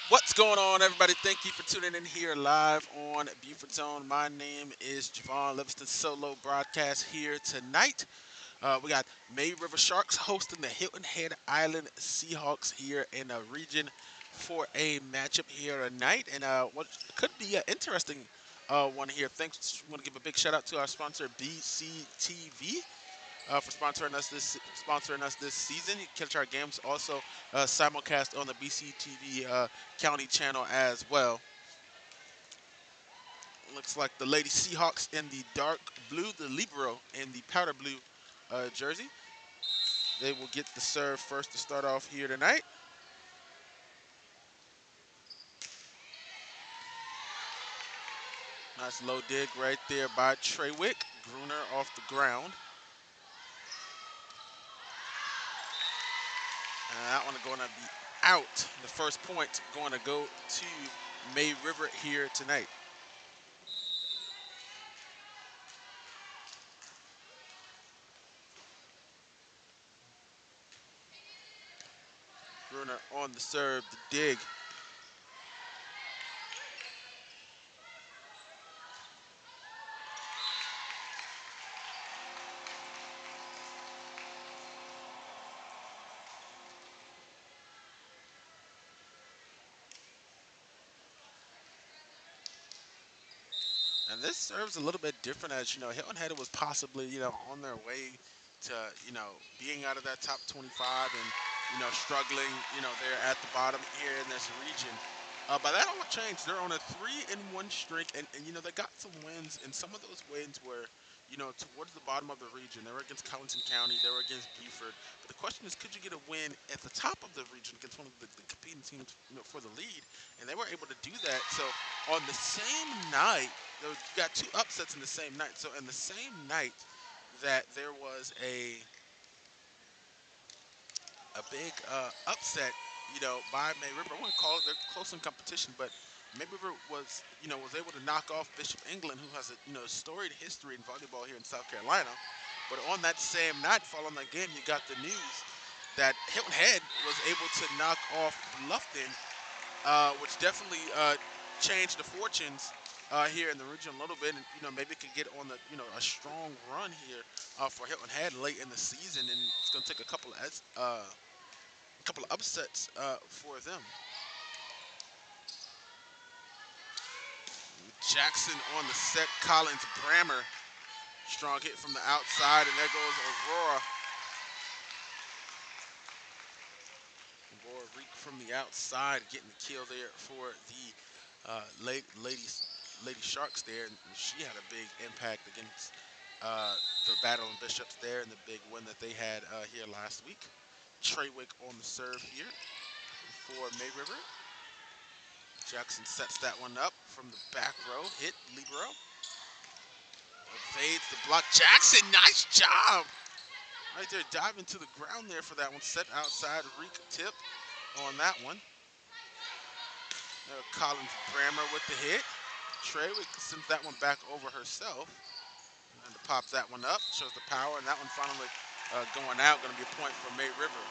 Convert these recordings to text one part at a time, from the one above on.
What's going on, everybody? Thank you for tuning in here live on Buford Zone. My name is Javon Livingston, solo broadcast here tonight. We got May River Sharks hosting the Hilton Head Island Seahawks here in the region for a matchup here tonight. And what could be an interesting one here. Thanks. I want to give a big shout out to our sponsor, BCTV, for sponsoring us this season. You can catch our games also simulcast on the BCTV County channel as well. Looks like the Lady Seahawks in the dark blue, the Libero in the powder blue jersey. They will get the serve first to start off here tonight. Nice low dig right there by Treywick. Gruner off the ground. And that one going to be out. The first point going to go to May River here tonight. Gruner on the serve, the dig. And this serves a little bit different, as Hilton Head was possibly, on their way to, being out of that top 25 and, struggling, they're at the bottom here in this region. But that all changed. They're on a 3-1 streak, and they got some wins, and some of those wins were, towards the bottom of the region. They were against Covington County, they were against Beaufort. But the question is, could you get a win at the top of the region against one of the competing teams, for the lead? And they were able to do that. So on the same night, you got two upsets in the same night. So in the same night that there was a big upset, by May River. I wouldn't call it they're close in competition, but May River was able to knock off Bishop England, who has a storied history in volleyball here in South Carolina. But on that same night, following that game, you got the news that Hilton Head was able to knock off Bluffton, which definitely changed the fortunes here in the region a little bit, and maybe it could get on the a strong run here for Hilton Head late in the season, and it's going to take a couple of upsets for them. Jackson on the set, Collins Brammer, strong hit from the outside, and there goes Aurora. Aurora Reek from the outside, getting the kill there for the Lady Sharks there, and she had a big impact against the Battle of Bishops there, and the big win that they had here last week. Treywick on the serve here for May River. Jackson sets that one up from the back row. Hit Libero. Evades the block. Jackson, nice job. Right there, diving to the ground there for that one. Set outside. Reek tip on that one. Collins Brammer with the hit. Treywick sends that one back over herself. And pops that one up. Shows the power. And that one finally going out. Going to be a point for May River.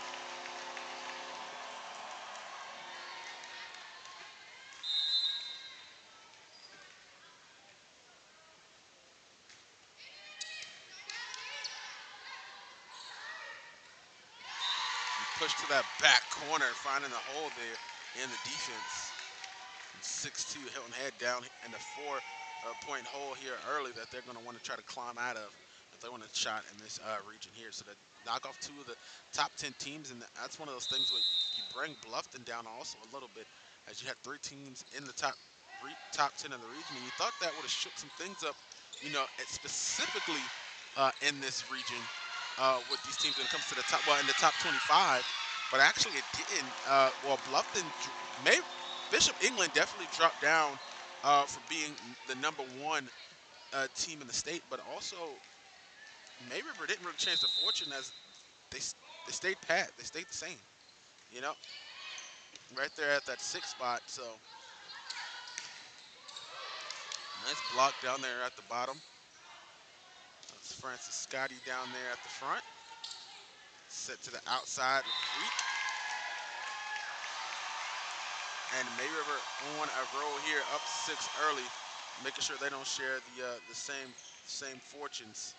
Push to that back corner, finding the hole there in the defense. 6-2 Hilton Head down in the 4-point hole here early that they're going to want to try to climb out of if they want a shot in this region here. So to knock off two of the top 10 teams, and that's one of those things where you bring Bluffton down also a little bit, as you had three teams in the top 10 of the region, and you thought that would have shook some things up, specifically in this region with these teams when it comes to the top, well, in the top 25. But actually, it didn't. Bluffton may Bishop England definitely dropped down for being the number one team in the state, but also May River didn't really change their fortune as they they stayed pat, they stayed the same, you know, right there at that sixth spot. So nice block down there at the bottom. That's Francis Scotty down there at the front. Set to the outside. Reek. And May River on a roll here, up six early, making sure they don't share the same fortunes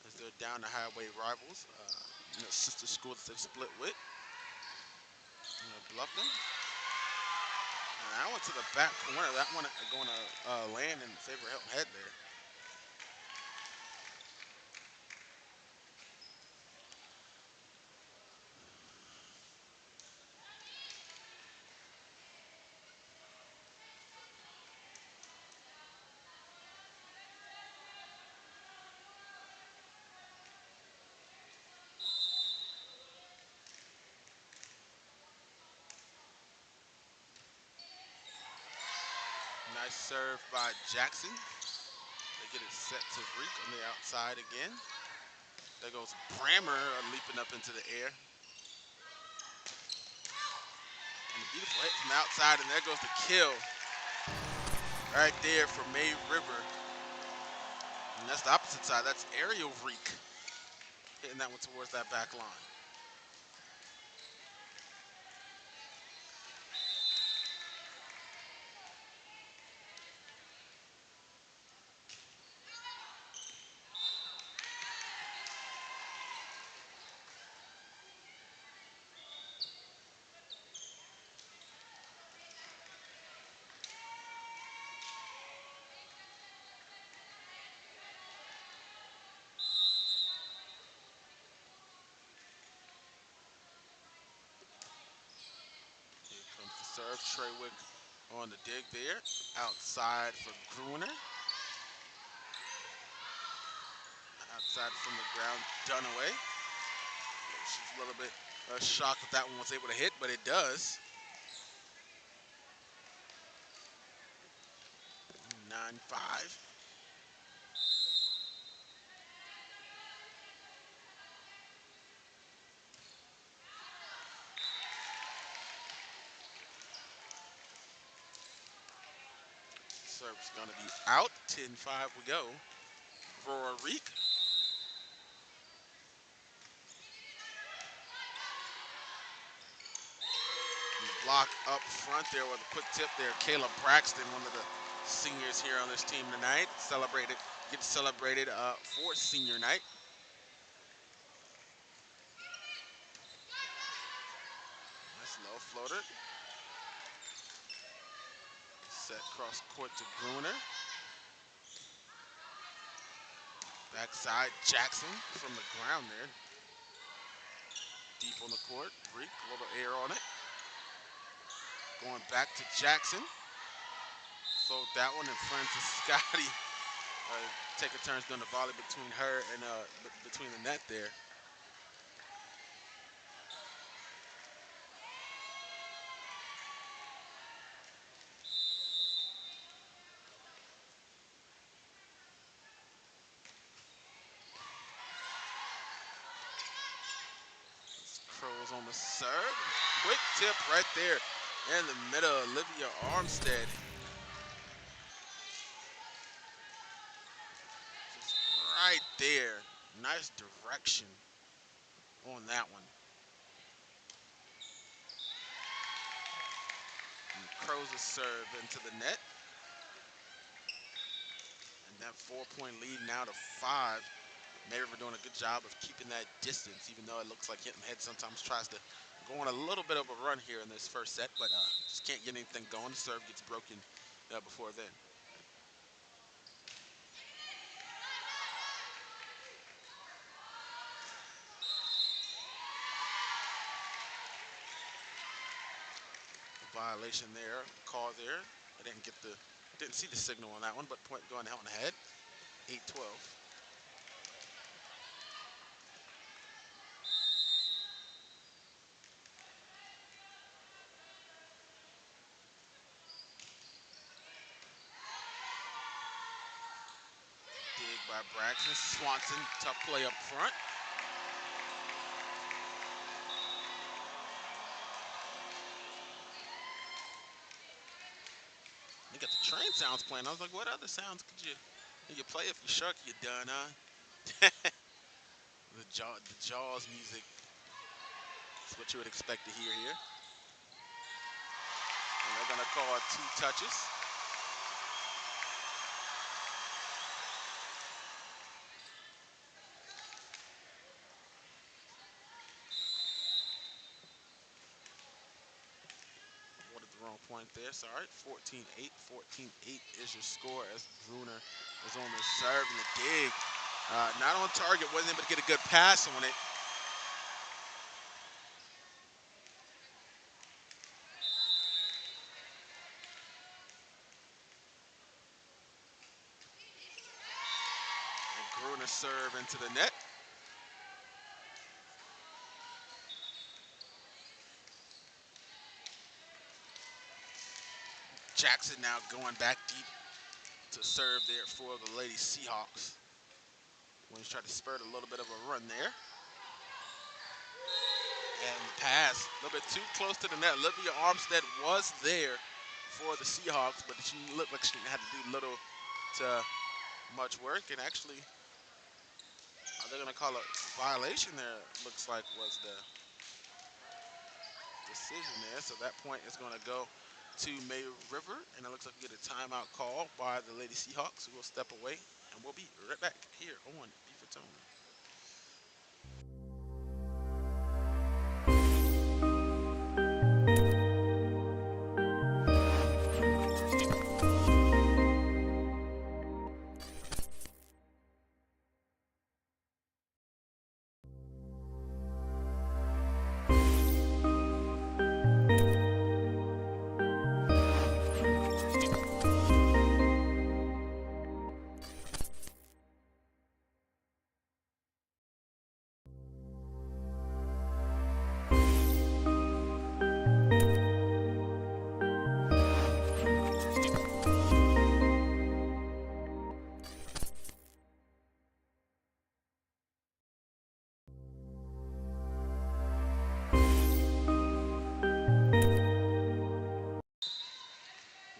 as they're down to highway rivals, sister school that they've split with. Bluffton. And that one to the back corner. That one going to land in favor of Hilton Head there. Nice serve by Jackson. They get it set to Reek on the outside again. There goes Brammer leaping up into the air. And a beautiful hit from the outside, and there goes the kill right there for May River. And that's the opposite side. That's aerial Reek hitting that one towards that back line. Here comes the serve. Treywick on the dig there. Outside for Gruner. Outside from the ground, Dunaway. She's a little bit shocked that one was able to hit, but it does. 9-5. Serve's going to be out. 10-5 we go. Reek. Block up front there with a quick tip there. Caleb Braxton, one of the seniors here on this team tonight. Gets celebrated for senior night. Nice low floater. Set cross court to Gruner. Backside Jackson from the ground there. Deep on the court. Reek, a little air on it. Going back to Jackson. Float that one, and Francis Scotty taking turns doing the volley between her and between the net there. Crows on the serve. Quick tip right there in the middle. Olivia Armstead. Just right there. Nice direction on that one. And Crows a serve into the net. And that 4-point lead now to 5. May River doing a good job of keeping that distance, even though it looks like Hilton Head sometimes tries to go on a little bit of a run here in this first set, but just can't get anything going. The serve gets broken before then. Violation there, call there. I didn't see the signal on that one, but point going out ahead. 8-12. Dig by Braxton. Swanson, tough play up front. They got the train sounds playing. I was like, what other sounds could you play if you're shark, you done, huh? The Jaws music. That's what you would expect to hear here. And they're going to call 2 touches. What is the wrong point there? Sorry. 14-8. 14-8 is your score as Bruner is on the serve and the dig. Not on target. Wasn't able to get a good pass on it. And Bruner serve into the net. Jackson now going back deep to serve there for the Lady Seahawks. When he's trying to spurt a little bit of a run there. And the pass, a little bit too close to the net. Olivia Armstead was there for the Seahawks, but she looked like she had to do little to much work. And actually, they're going to call a violation there, looks like was the decision there. So that point is going to go to May River, and it looks like we get a timeout call by the Lady Seahawks, who will step away, and we'll be right back here on Beaverton.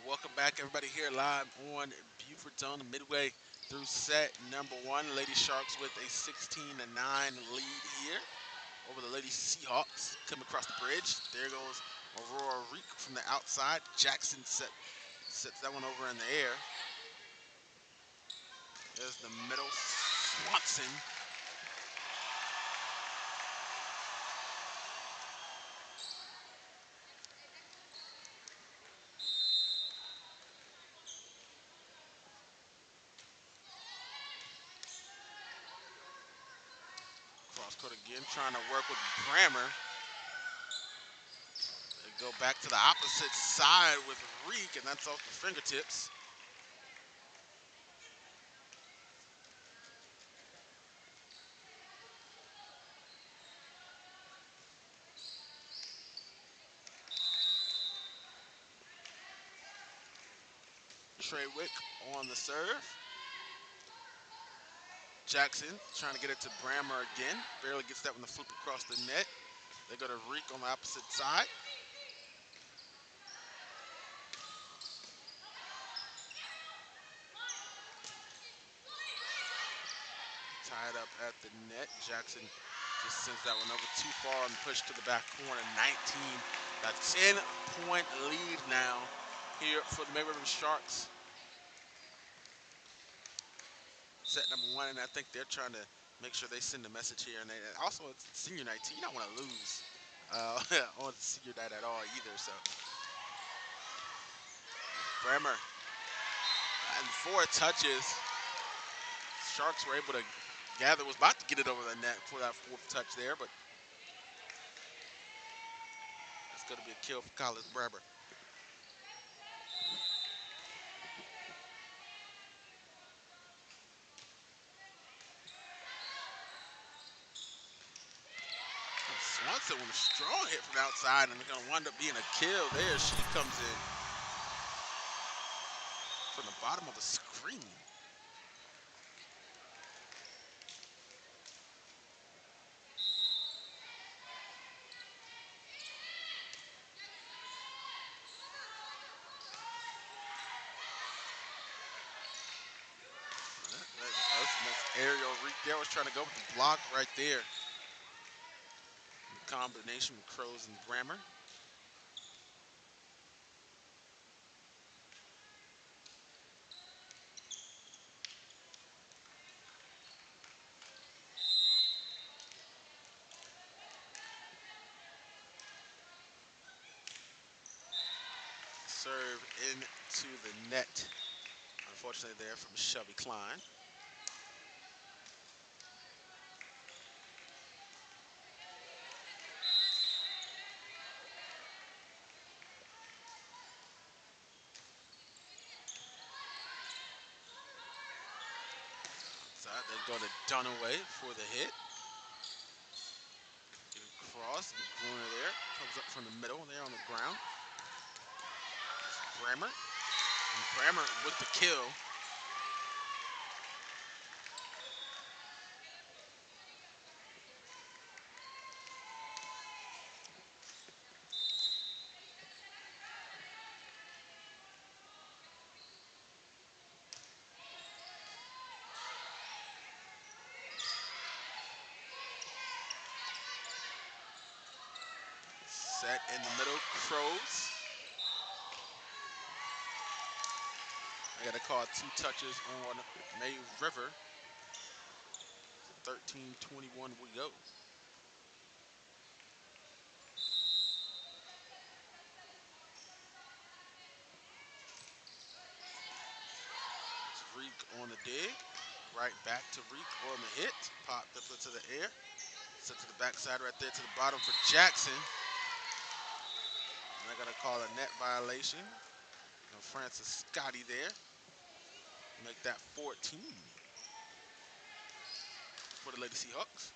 Welcome back, everybody, here live on Beauforton, midway through set number 1. Lady Sharks with a 16-9 lead here over the Lady Seahawks. Coming across the bridge. There goes Aurora Reek from the outside. Jackson sets that one over in the air. There's the middle. Swanson. Cross court again, trying to work with Brammer. They go back to the opposite side with Reek, and that's off the fingertips. Treywick on the serve. Jackson trying to get it to Brammer again. Barely gets that one to flip across the net. They go to Reek on the opposite side. Tied up at the net. Jackson just sends that one over too far and pushed to the back corner. 19. A 10-point lead now here for the May River Sharks. Set number 1, and I think they're trying to make sure they send a message here. And also, it's senior night, too. You don't want to lose on senior night at all either. So, Bremer, and 4 touches. Sharks were able to gather, was about to get it over the net for that 4th touch there, but it's going to be a kill for Collis Bremer. Swanson with a strong hit from outside, and it's going to wind up being a kill there. She comes in from the bottom of the screen. Aerial Reek there was trying to go with the block right there. combination with Crows and Brammer. Serve into the net. Unfortunately, there from Shelby Klein. Side, they go to Dunaway for the hit. Cross, Bruner there. Comes up from the middle there on the ground. Brammer. And Brammer with the kill. Set in the middle, Crows. I got to call 2 touches on May River. 13-21 we go. It's Reek on the dig. Right back to Reek on the hit. Pop Bippler to the air. Set to the backside right there to the bottom for Jackson. And I got to call a net violation. And Francis Scotty there. Make that 14 for the Lady Seahawks.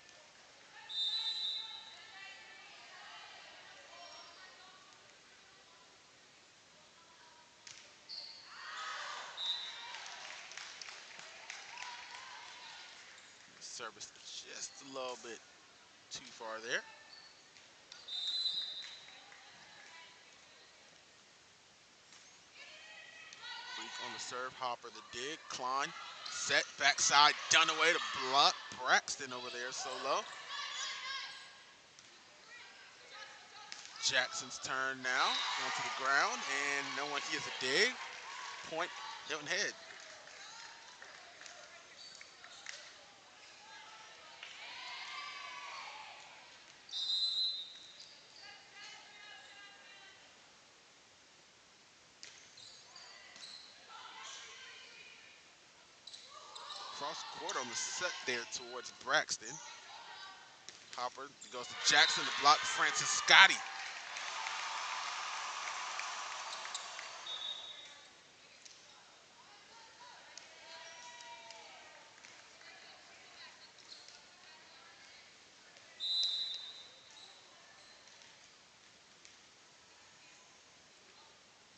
Service just a little bit too far there. Freak on the serve, Hopper the dig, Klein, set, backside, Dunaway to block, Braxton over there so low. Jackson's turn now, going to the ground, and no one hears a dig. Point, Hilton Head. Cross court on the set there towards Braxton. Hopper goes to Jackson to block Francis Scotty.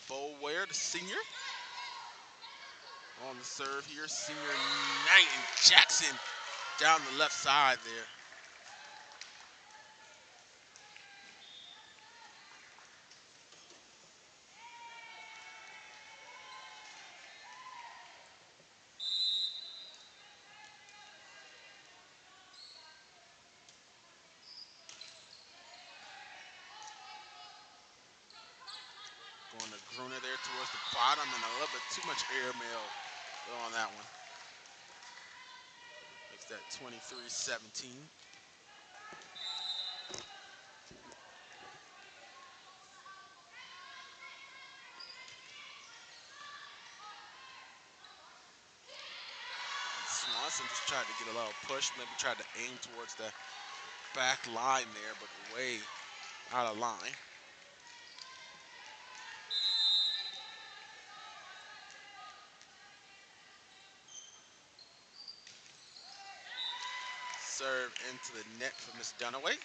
Bowware, the senior. On the serve here, senior Knight and Jackson down the left side there. Going to Gruner there towards the bottom, and a little bit too much airmail on that one. Makes that 23-17. Swanson just tried to get a little push, maybe tried to aim towards the back line there, but way out of line. Serve into the net for Miss Dunaway.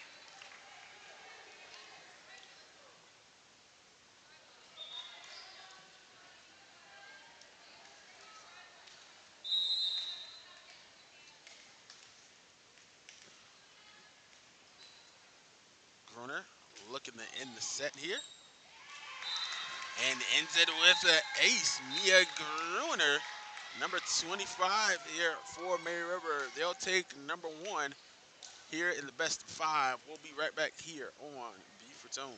Gruner looking to end the set here. And ends it with an ace. Mia Gruner, number 25 here for Mary River. They'll take number 1 here in the best of 5. We'll be right back here on Buford's Own.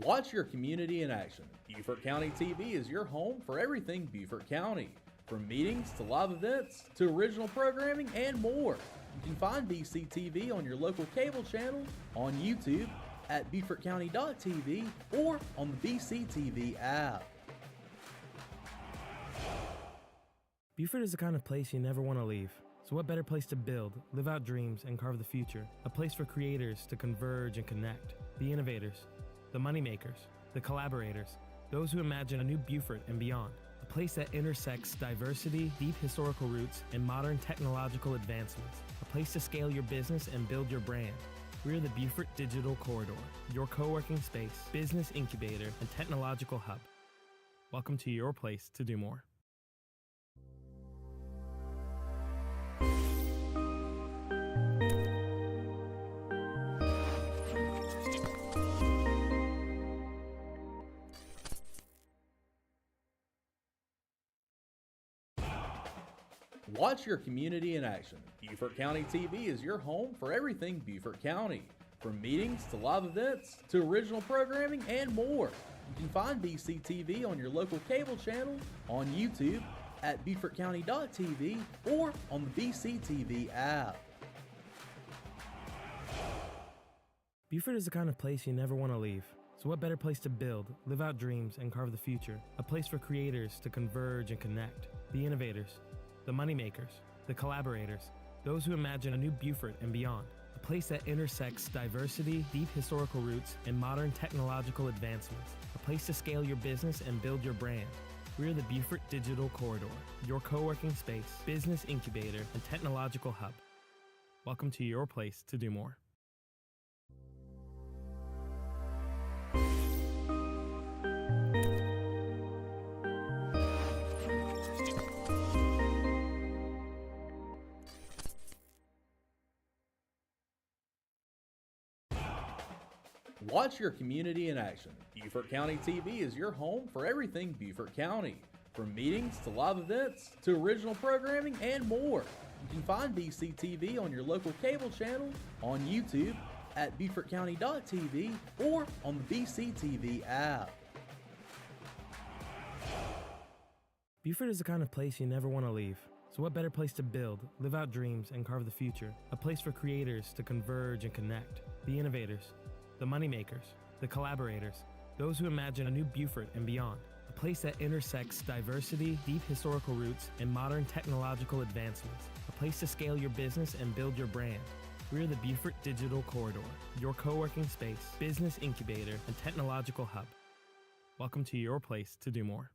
Watch your community in action. Beaufort County TV is your home for everything Beaufort County. From meetings to live events to original programming and more. You can find BCTV on your local cable channel, on YouTube, at BeaufortCounty.tv, or on the BCTV app. Beaufort is the kind of place you never want to leave. So what better place to build, live out dreams, and carve the future? A place for creators to converge and connect. The innovators, the moneymakers, the collaborators, those who imagine a new Beaufort and beyond. A place that intersects diversity, deep historical roots, and modern technological advancements. A place to scale your business and build your brand. We're the Beaufort Digital Corridor, your co-working space, business incubator, and technological hub. Welcome to your place to do more. Watch your community in action. Beaufort County TV is your home for everything Beaufort County. From meetings to live events to original programming and more. You can find BCTV on your local cable channel, on YouTube, at BeaufortCounty.tv, or on the BCTV app. Beaufort is the kind of place you never want to leave. So what better place to build, live out dreams, and carve the future? A place for creators to converge and connect. The innovators, the moneymakers, the collaborators, those who imagine a new Beaufort and beyond. A place that intersects diversity, deep historical roots, and modern technological advancements. A place to scale your business and build your brand. We're the Beaufort Digital Corridor, your co-working space, business incubator, and technological hub. Welcome to your place to do more. Watch your community in action. Beaufort County TV is your home for everything Beaufort County. From meetings to live events to original programming and more. You can find BCTV on your local cable channel, on YouTube, at BeaufortCounty.tv, or on the BCTV app. Beaufort is the kind of place you never want to leave. So what better place to build, live out dreams, and carve the future? A place for creators to converge and connect. The innovators, the moneymakers, the collaborators, those who imagine a new Beaufort and beyond. A place that intersects diversity, deep historical roots, and modern technological advancements. A place to scale your business and build your brand. We're the Beaufort Digital Corridor, your co-working space, business incubator, and technological hub. Welcome to your place to do more.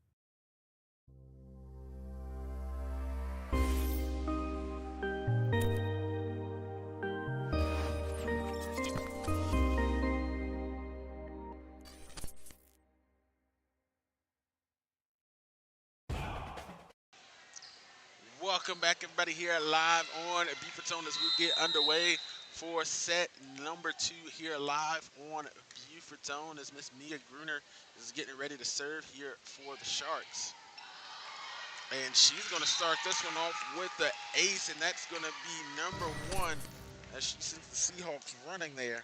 Welcome back, everybody, here live on Buford's Own as we get underway for set number 2 here live on Buford's Own as Miss Mia Gruner is getting ready to serve here for the Sharks. And she's going to start this one off with the ace, and that's going to be number 1 as she sends the Seahawks running there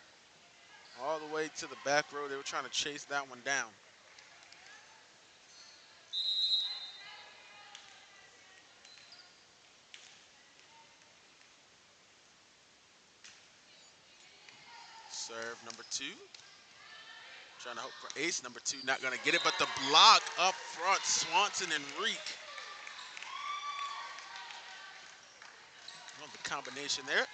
all the way to the back row. They were trying to chase that one down. Serve number 2. Trying to hope for ace number 2. Not going to get it, but the block up front, Swanson and Reek. Love the combination there.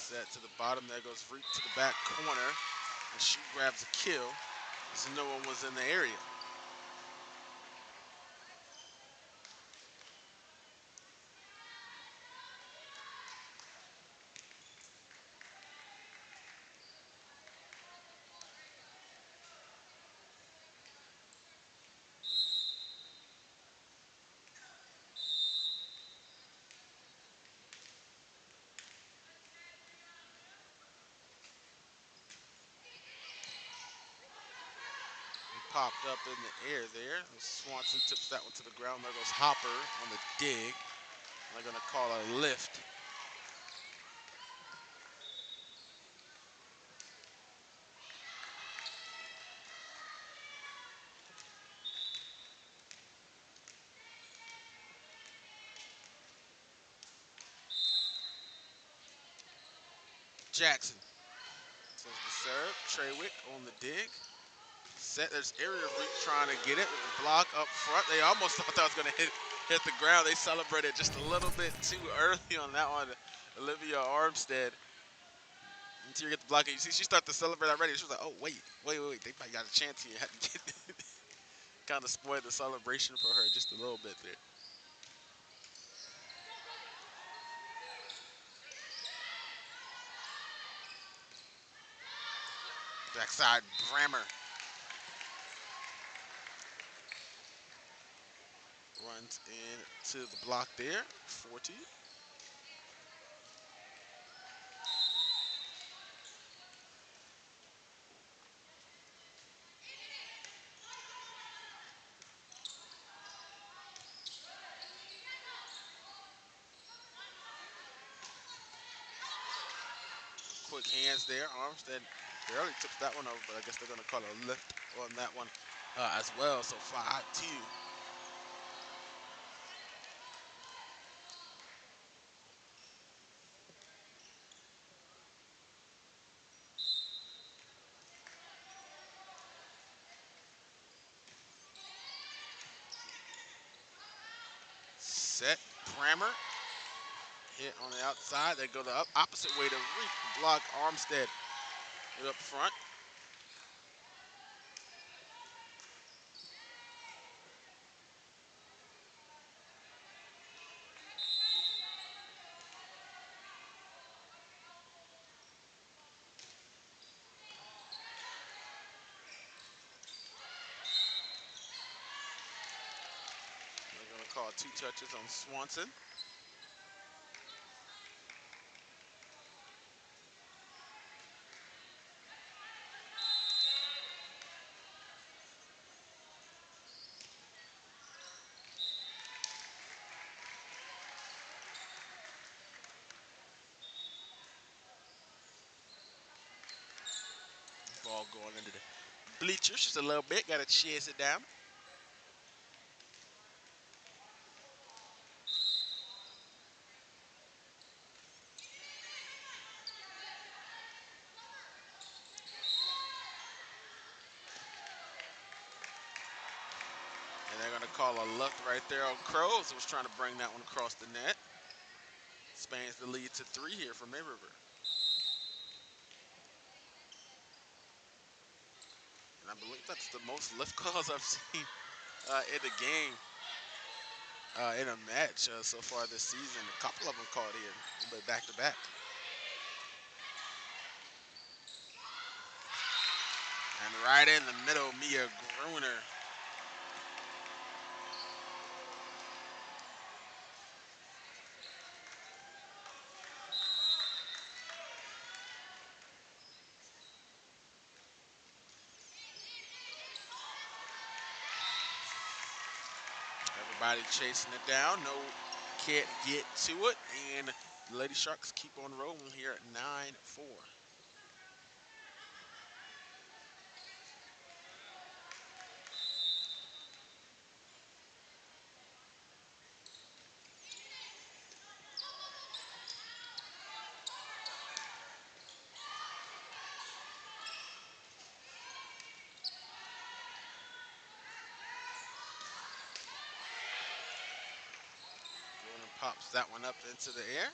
Set to the bottom. There goes Reek to the back corner. And she grabs a kill as no one was in the area. popped up in the air there. Swanson tips that one to the ground. There goes Hopper on the dig. They're going to call a lift. Jackson says the serve. Treywick on the dig. Set. There's area reach trying to get it with the block up front. They almost thought that was going to hit the ground. They celebrated just a little bit too early on that one. Olivia Armstead. Until you get the block, and you see she started to celebrate already. She was like, "Oh wait, they might got a chance here." Had to get kind of spoiled the celebration for her just a little bit there. Backside Brammer runs into the block there. 40. Quick hands there. Armstead barely tips that one over, but I guess they're going to call a lift on that one as well. So 5-2. Set. Brammer hit on the outside. They go the opposite way to reach the block. Armstead up front. They're going to call 2 touches on Swanson. Ball going into the bleachers just a little bit. Got to chase it down. And they're going to call a lift right there on Crows. Was trying to bring that one across the net. Spans the lead to 3 here for May River. And I believe that's the most lift calls I've seen in the game, in a match so far this season. A couple of them called here, but back to back. And right in the middle, Mia Gruner. Everybody chasing it down. No, can't get to it. And the Lady Sharks keep on rolling here at 9-4. Gruner pops that one up into the air.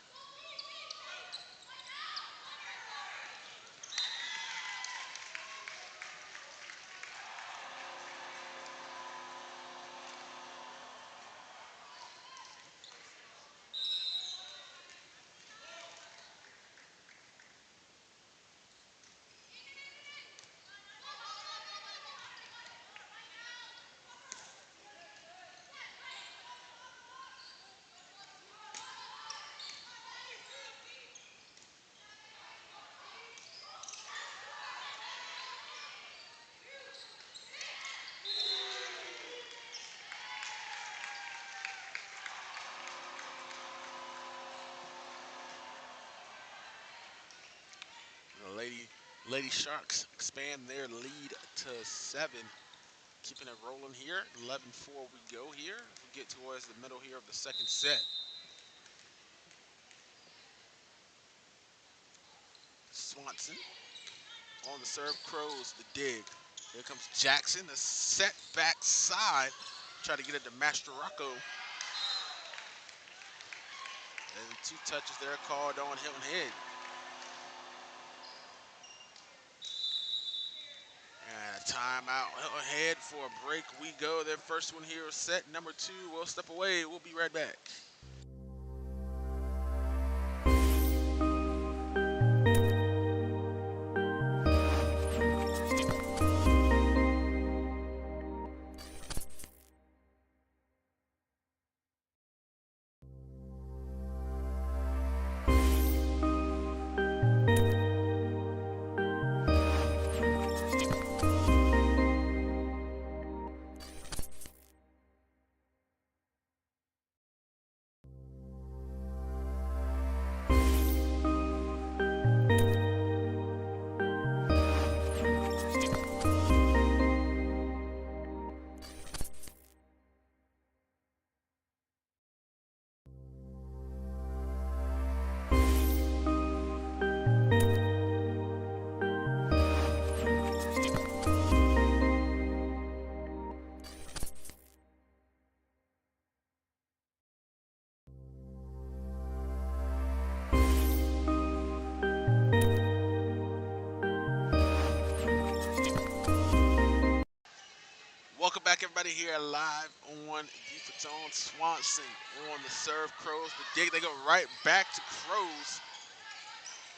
Lady Sharks expand their lead to 7. Keeping it rolling here. 11-4 we go here. We get towards the middle here of the second set. Swanson on the serve, Crows the dig. Here comes Jackson, the set back side. Try to get it to Master Rocco. And 2 touches there called on Hilton Head. And a timeout. Hilton Head for a break we go. Their first one here is set number 2. We'll step away. We'll be right back. Welcome back, everybody, here live on Buford's own Swanson on the serve. Crows the dig. They go right back to Crows.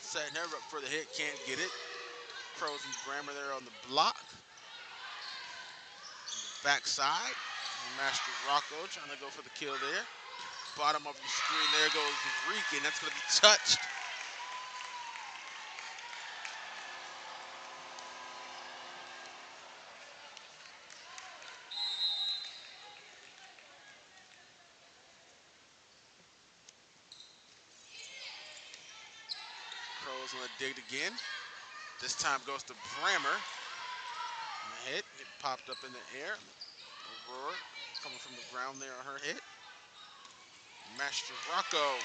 Setting her up for the hit. Can't get it. Crows and Grammer there on the block. Backside. Master Rocco trying to go for the kill there. Bottom of the screen, there goes Reek, and that's going to be touched. Crows on the dig again. This time goes to Brammer. And the hit, it popped up in the air. Aurora coming from the ground there on her hit. Master Rocco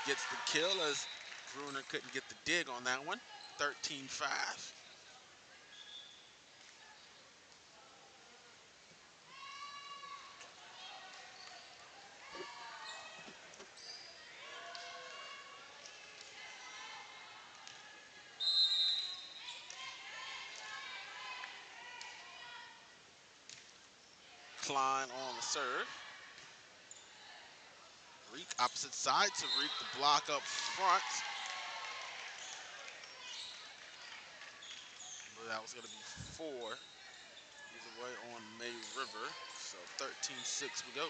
gets the kill as Bruner couldn't get the dig on that one. 13-5. Klein on the serve. Reek opposite side to Reek, the block up front. But that was going to be 4 either way on May River. So 13-6 we go.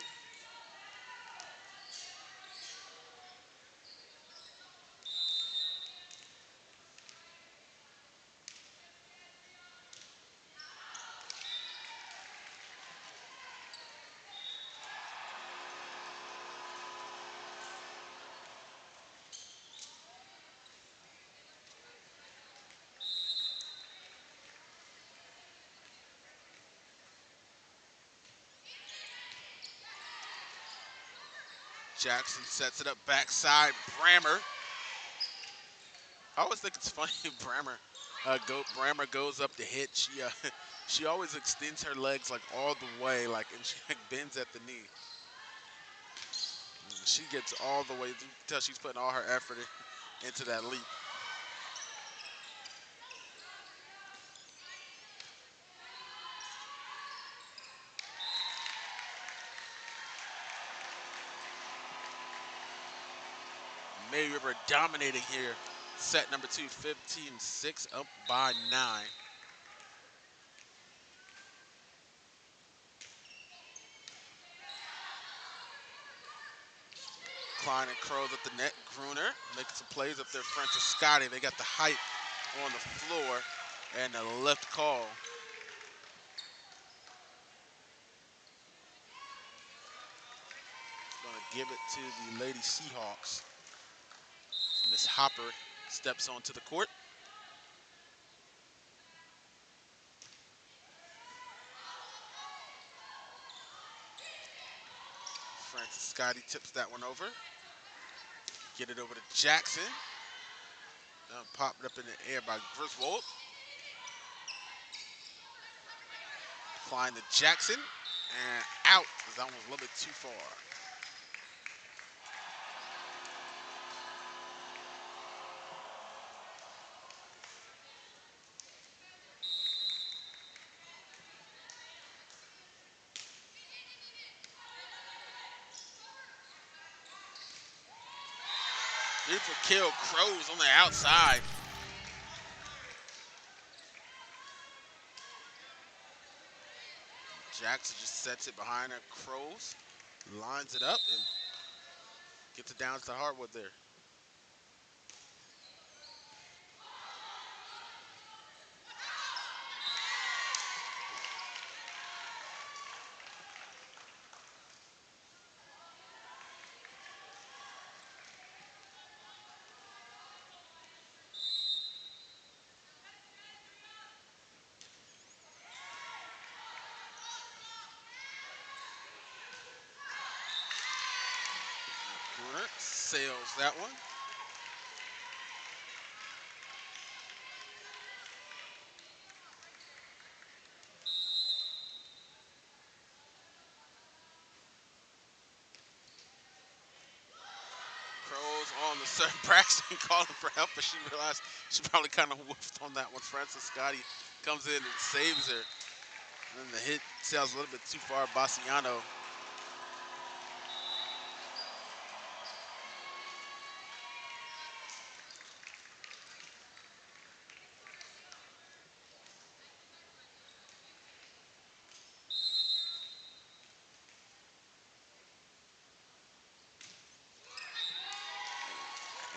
Jackson sets it up backside. Brammer. I always think it's funny. Brammer goes up to hit. She always extends her legs like all the way, like, and she like bends at the knee. She gets all the way. You can tell she's putting all her effort into that leap. May River dominating here. Set number 2, 15-6, up by 9. Klein and Crows at the net. Gruner making some plays up there. Francis Scotty. They got the height on the floor and a left call. Going to give it to the Lady Seahawks. Miss Hopper steps onto the court. Francis Scotty tips that one over. Get it over to Jackson. Popped up in the air by Griswold. Flying to Jackson. And out. That one was a little bit too far. Beautiful kill. Crows on the outside. Jackson just sets it behind her. Crows lines it up and gets it down to hardwood there. Corner sails that one. Crows on the serve. Braxton calling for help, but she realized she probably kind of whiffed on that one. Francis Scotty comes in and saves her. And then the hit sails a little bit too far. Bassiano.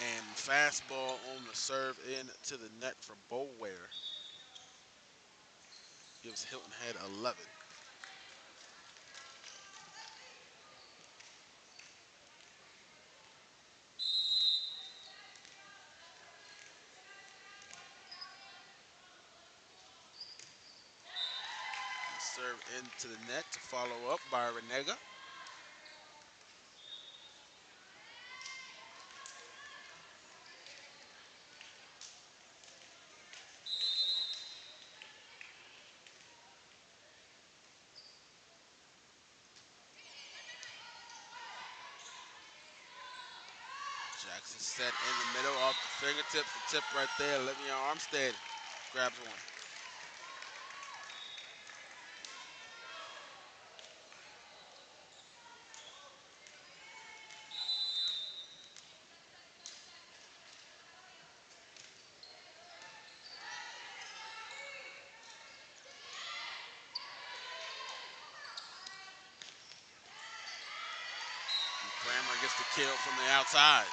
And fastball on the serve into the net for Boulware. Gives Hilton Head 11. Serve into the net to follow up by Renega. Jackson set in the middle off the fingertips. The tip right there. Olivia Armstead grabs one. Brammer gets the kill from the outside.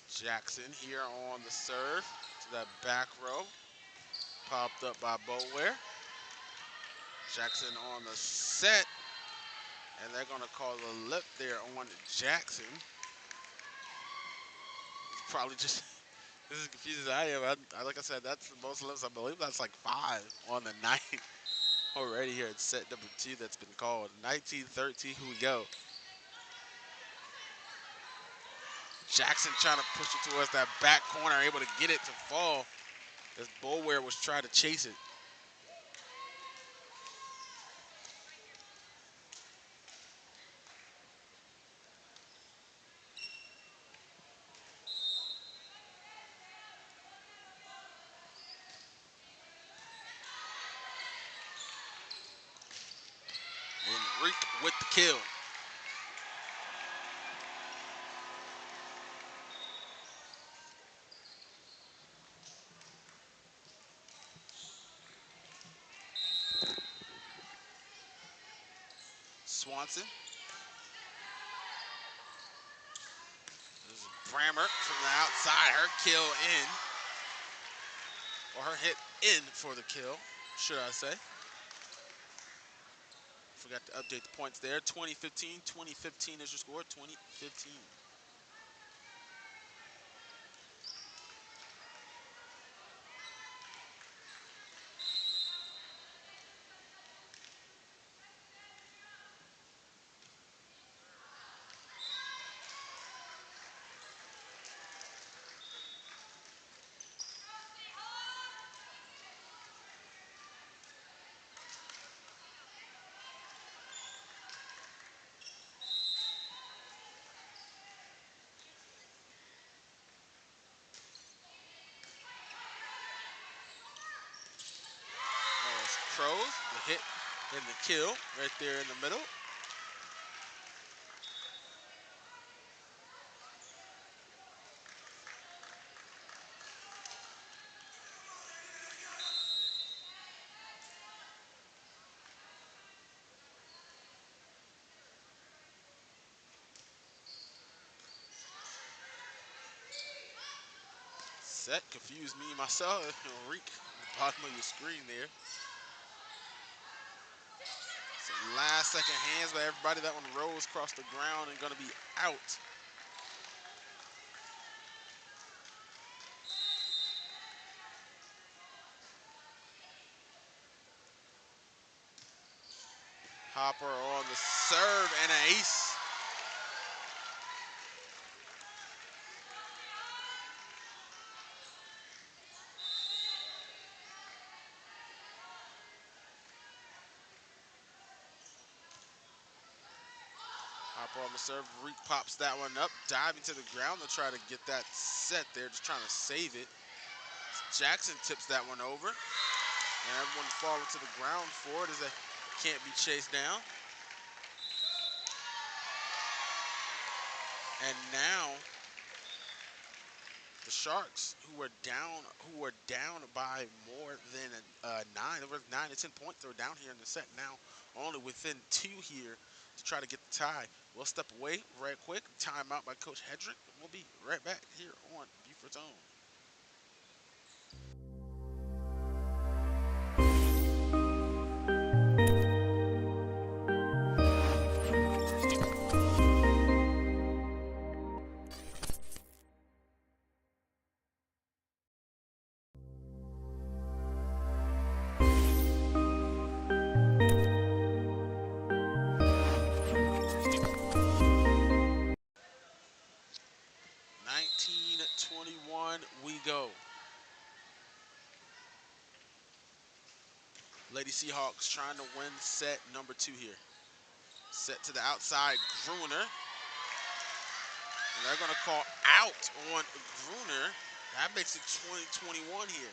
Jackson here on the serve to that back row. Popped up by Boulware. Jackson on the set. And they're going to call the lip there on Jackson. It's probably just, this is confusing as I am. Like I said, that's the most lips. I believe that's like 5 on the night already here at set number 2 that's been called. 19-13, here we go. Jackson trying to push it towards that back corner, able to get it to fall as Boulware was trying to chase it. And Reek with the kill. Swanson. This is Brammer from the outside. Her kill in. or her hit in for the kill, should I say. Forgot to update the points there. 2015. 2015 is your score. 2015. There's Crows, the hit and the kill right there in the middle. Set confused me myself. Reek at the bottom of your screen there. Some last second hands by everybody. That one rolls across the ground and going to be out. Hopper on the serve and an ace. Hopper on the serve. Reek pops that one up, diving to the ground to try to get that set there, just trying to save it. Jackson tips that one over, and everyone falling to the ground for it as they can't be chased down. And now the Sharks, who were down by more than 9, there was 9 to 10 points. They were down here in the set now, only within 2 here to try to get the tie. We'll step away right quick. Timeout by Coach Hedrick. We'll be right back here on Buford's Own. We go. Lady Seahawks trying to win set number 2 here. Set to the outside, Gruner. And they're going to call out on Gruner. That makes it 20-21 here.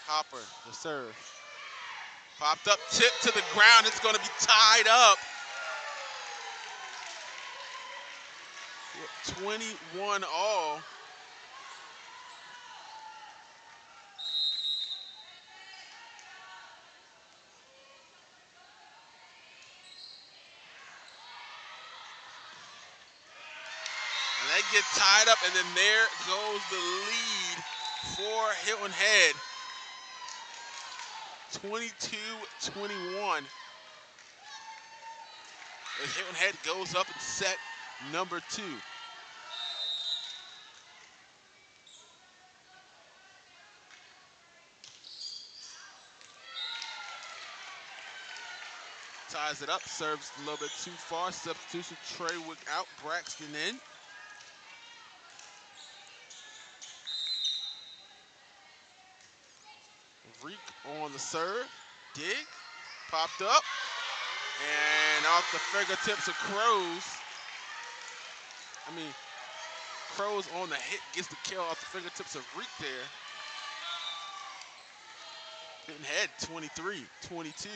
Hopper, the serve. Popped up, tip to the ground. It's going to be tied up. 21 all. And they get tied up, and then there goes the lead for Hilton Head. 22-21. As Hilton Head goes up in set number 2. Ties it up, serves a little bit too far. Substitution, Treywick out, Braxton in. Reek on the serve. Dig. Popped up. And off the fingertips of Crows. Crows on the hit gets the kill off the fingertips of Reek there. Hitting Head 23-22.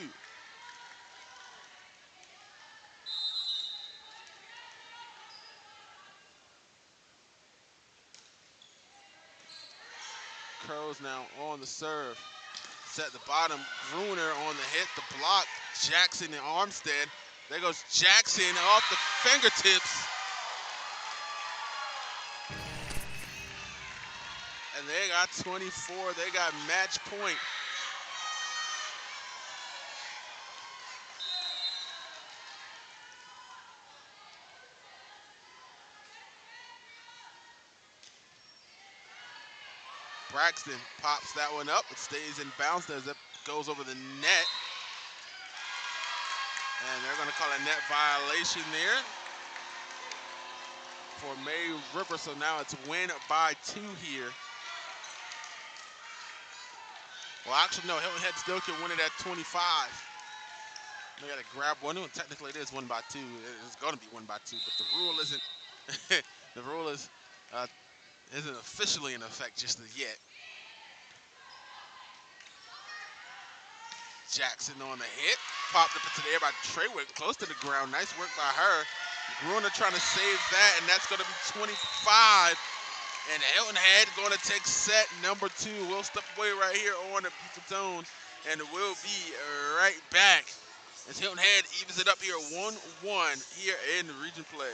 Crows now on the serve. Set the bottom. Gruner on the hit, the block. Jackson and Armstead. There goes Jackson off the fingertips. And they got 24. They got match point. Braxton pops that one up. It stays in bounds as it goes over the net. And they're going to call a net violation there for May River. So now it's win by 2 here. Well, actually, no. Hilton Head still can win it at 25. They got to grab one. And technically, it is 1 by 2. It's going to be 1 by 2, but the rule isn't. The rule isn't officially in effect just yet. Jackson on the hit. Popped up into the air by Treywick, close to the ground. Nice work by her. Gruner trying to save that, and that's going to be 25. And Hilton Head going to take set number 2. We'll step away right here on the Buford Zone, and we'll be right back as Hilton Head evens it up here 1-1 here in the region play.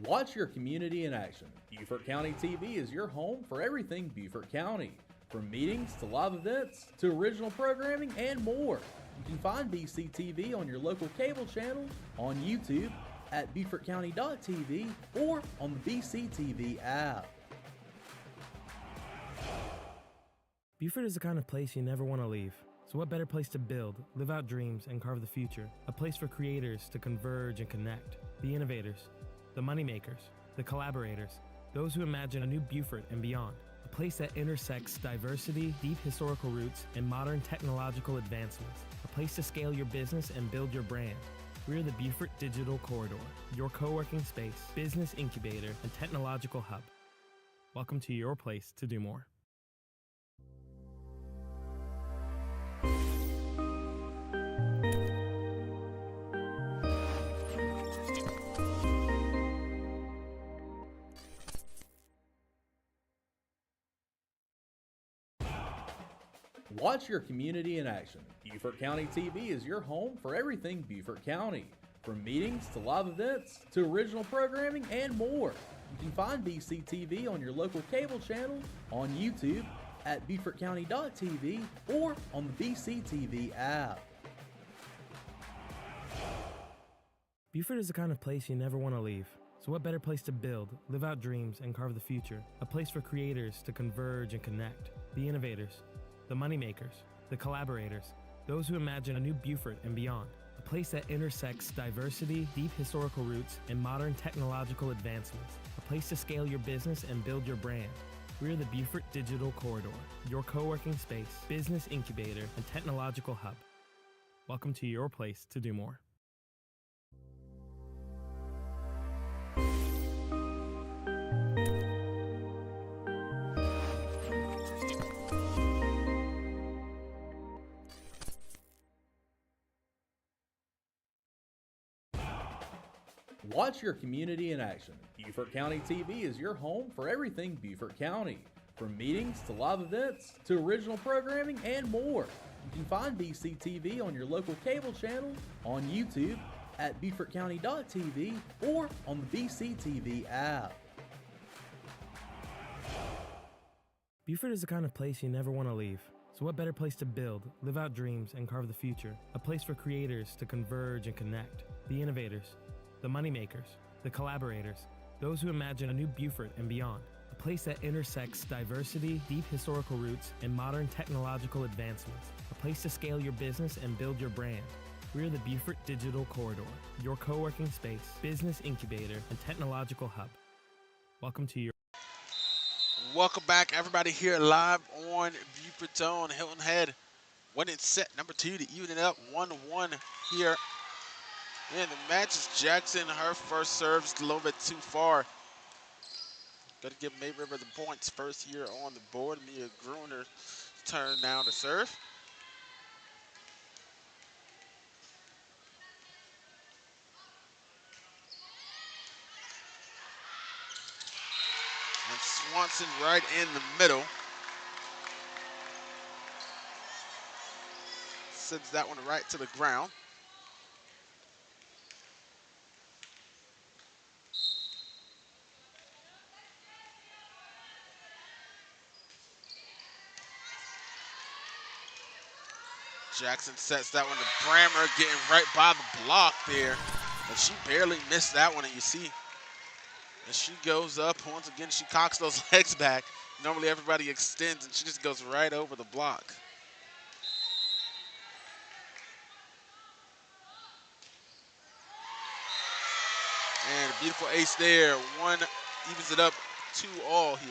Watch your community in action. Beaufort County TV is your home for everything Beaufort County. From meetings to live events to original programming and more. You can find BCTV on your local cable channel, on YouTube, at BeaufortCounty.tv, or on the BCTV app. Beaufort is the kind of place you never want to leave. So what better place to build, live out dreams, and carve the future? A place for creators to converge and connect. The innovators, the moneymakers, the collaborators, those who imagine a new Beaufort and beyond. A place that intersects diversity, deep historical roots, and modern technological advancements. A place to scale your business and build your brand. We're the Beaufort Digital Corridor, your co-working space, business incubator, and technological hub. Welcome to your place to do more. Watch your community in action. Beaufort County TV is your home for everything Beaufort County. From meetings to live events to original programming and more. You can find BCTV on your local cable channel, on YouTube, at BeaufortCounty.tv, or on the BCTV app. Beaufort is the kind of place you never want to leave. So what better place to build, live out dreams, and carve the future? A place for creators to converge and connect. The innovators, the moneymakers, the collaborators, those who imagine a new Beaufort and beyond. A place that intersects diversity, deep historical roots, and modern technological advancements. A place to scale your business and build your brand. We're the Beaufort Digital Corridor, your co-working space, business incubator, and technological hub. Welcome to your place to do more. Watch your community in action. Beaufort County TV is your home for everything Beaufort County. From meetings to live events to original programming and more. You can find BCTV on your local cable channel, on YouTube, at BeaufortCounty.tv, or on the BCTV app. Beaufort is the kind of place you never want to leave. So what better place to build, live out dreams, and carve the future? A place for creators to converge and connect. The innovators, the moneymakers, the collaborators, those who imagine a new Beaufort and beyond. A place that intersects diversity, deep historical roots, and modern technological advancements. A place to scale your business and build your brand. We're the Beaufort Digital Corridor, your co-working space, business incubator, and technological hub. Welcome to your... Welcome back, everybody, here live on Buford Zone. Hilton Head winning set number 2 to even it up 1-1 here. And the match is Jackson. Her first serve's a little bit too far. Got to give May River the points first here on the board. Mia Gruner turn now to serve. And Swanson right in the middle. Sends that one right to the ground. Jackson sets that one to Brammer, getting right by the block there. And she barely missed that one, and you see as she goes up, once again, she cocks those legs back. Normally everybody extends, and she just goes right over the block. And a beautiful ace there. One evens it up 2-all here.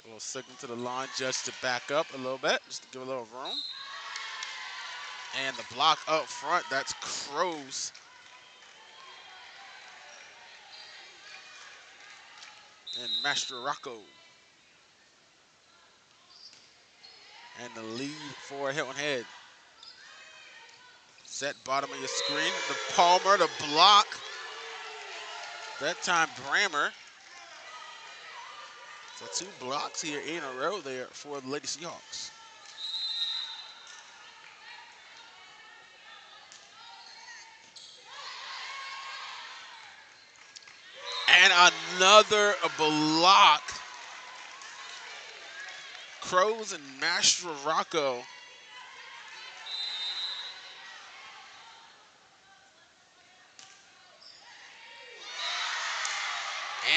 A little signal to the line judge to back up a little bit, just to give a little room. And the block up front, that's Crows. And Master Rocco. And the lead for Hilton Head. Set bottom of your screen. The Palmer, the block. That time Brammer. So 2 blocks here in a row there for the Lady Seahawks. And another block. Crows and Master Rocco.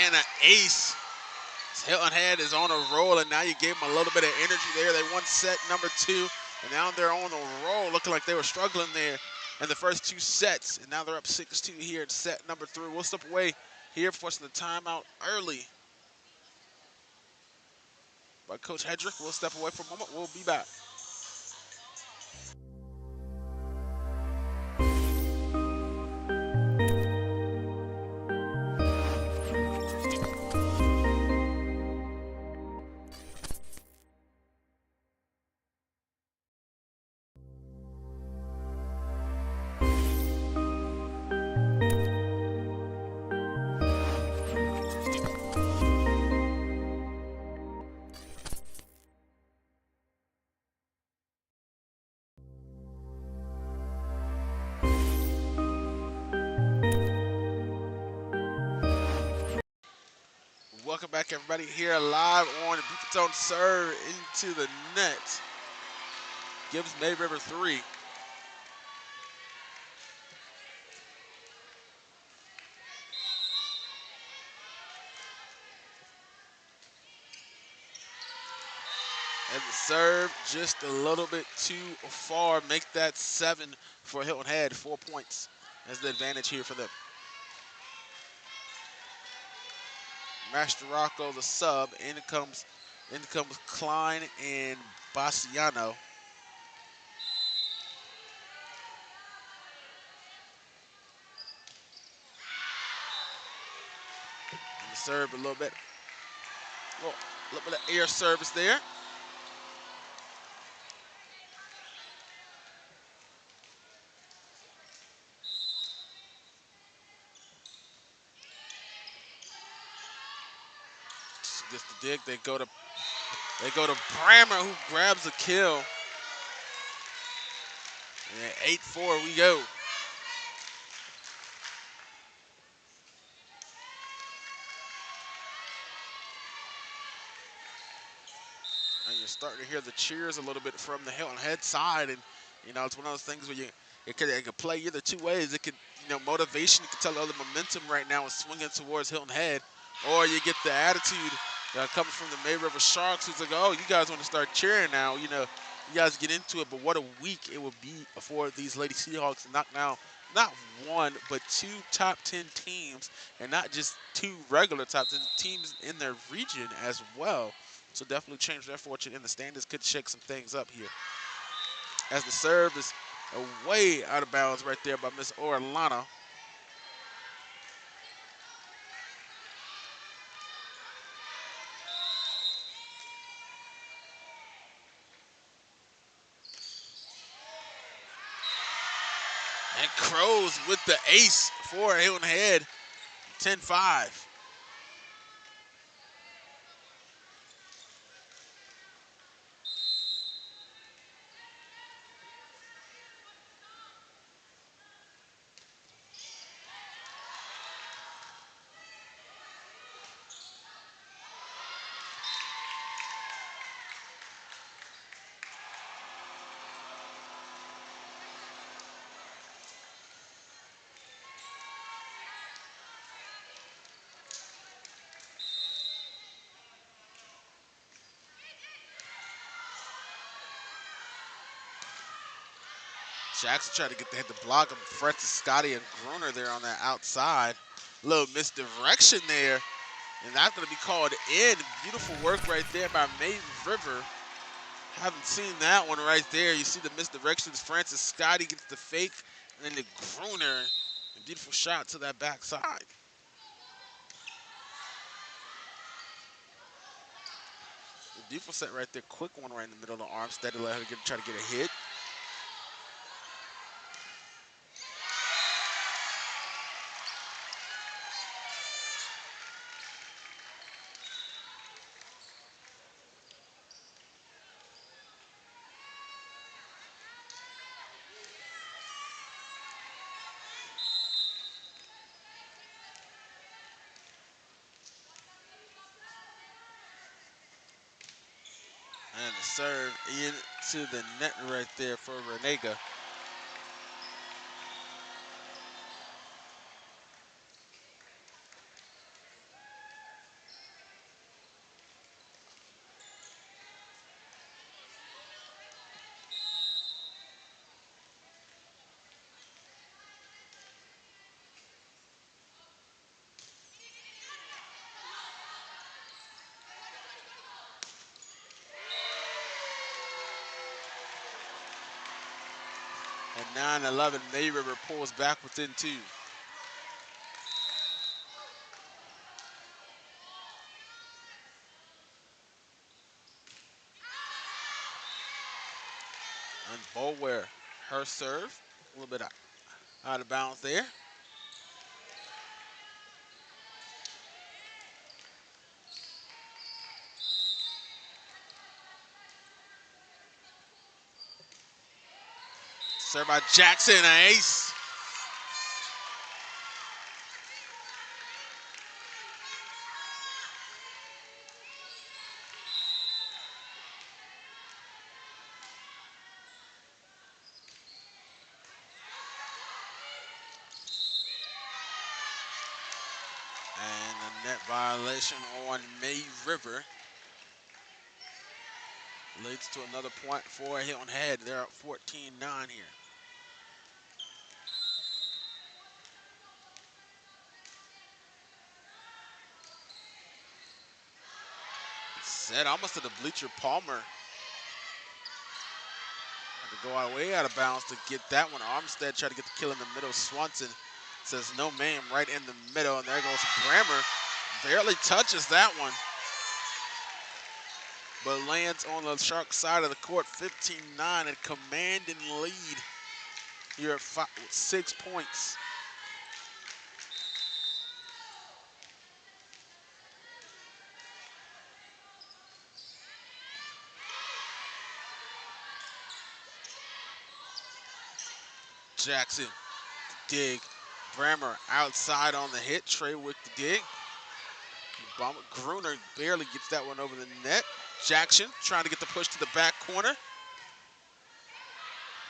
And an ace. Hilton Head is on a roll, and now you gave them a little bit of energy there. They won set number 2, and now they're on a roll, looking like they were struggling there in the first 2 sets, and now they're up 6-2 here in set number 3. We'll step away here, forcing the timeout early by Coach Hedrick. We'll step away for a moment. We'll be back. Welcome back, everybody, here live on the Beaverton serve into the net. Gives May River 3. And the serve just a little bit too far. Make that 7 for Hilton Head. 4 points as the advantage here for them. Master Rocco, the sub. In comes Klein and Bassiano. And the serve a little bit of air service there. Gets the dig. They go to Brammer, who grabs a kill. And 8-4 we go. And you're starting to hear the cheers a little bit from the Hilton Head side, and it's one of those things where it could play either 2 ways. It could, motivation. You can tell all the momentum right now is swinging towards Hilton Head, or you get the attitude coming from the May River Sharks, who's like, oh, you guys want to start cheering now? You guys get into it. But what a week it will be for these Lady Seahawks to knock down not 1 but 2 top 10 teams, and not just 2 regular top 10 teams in their region as well. So definitely change their fortune in the standings. Could shake some things up here. As the serve is way out of bounds right there by Miss Orlana. And Crows with the ace for Hilton Head, 10-5. Jackson tried to get the hit to block him. Francis Scotty and Gruner there on that outside. A little misdirection there. And that's going to be called in. Beautiful work right there by May River. Haven't seen that one right there. You see the misdirections. Francis Scotty gets the fake. And then the Gruner. A beautiful shot to that backside. A beautiful set right there. Quick one right in the middle of the arm. Steady let her try to get a hit. And the serve into the net right there for Renega. And 9-11, May River pulls back within 2. And Boulware, her serve, a little bit out of bounds there. Serve by Jackson, an ace. And a net violation on May River leads to another point for Hilton Head. They're up 14-9 here. Set almost to the bleacher. Palmer had to go way out of bounds to get that one. Armstead tried to get the kill in the middle. Swanson says no ma'am right in the middle. And there goes Brammer. Barely touches that one, but lands on the Shark side of the court. 15-9 and commanding lead here at 6 points. Jackson, dig. Brammer outside on the hit. Trey with the dig. Gruner barely gets that one over the net. Jackson trying to get the push to the back corner.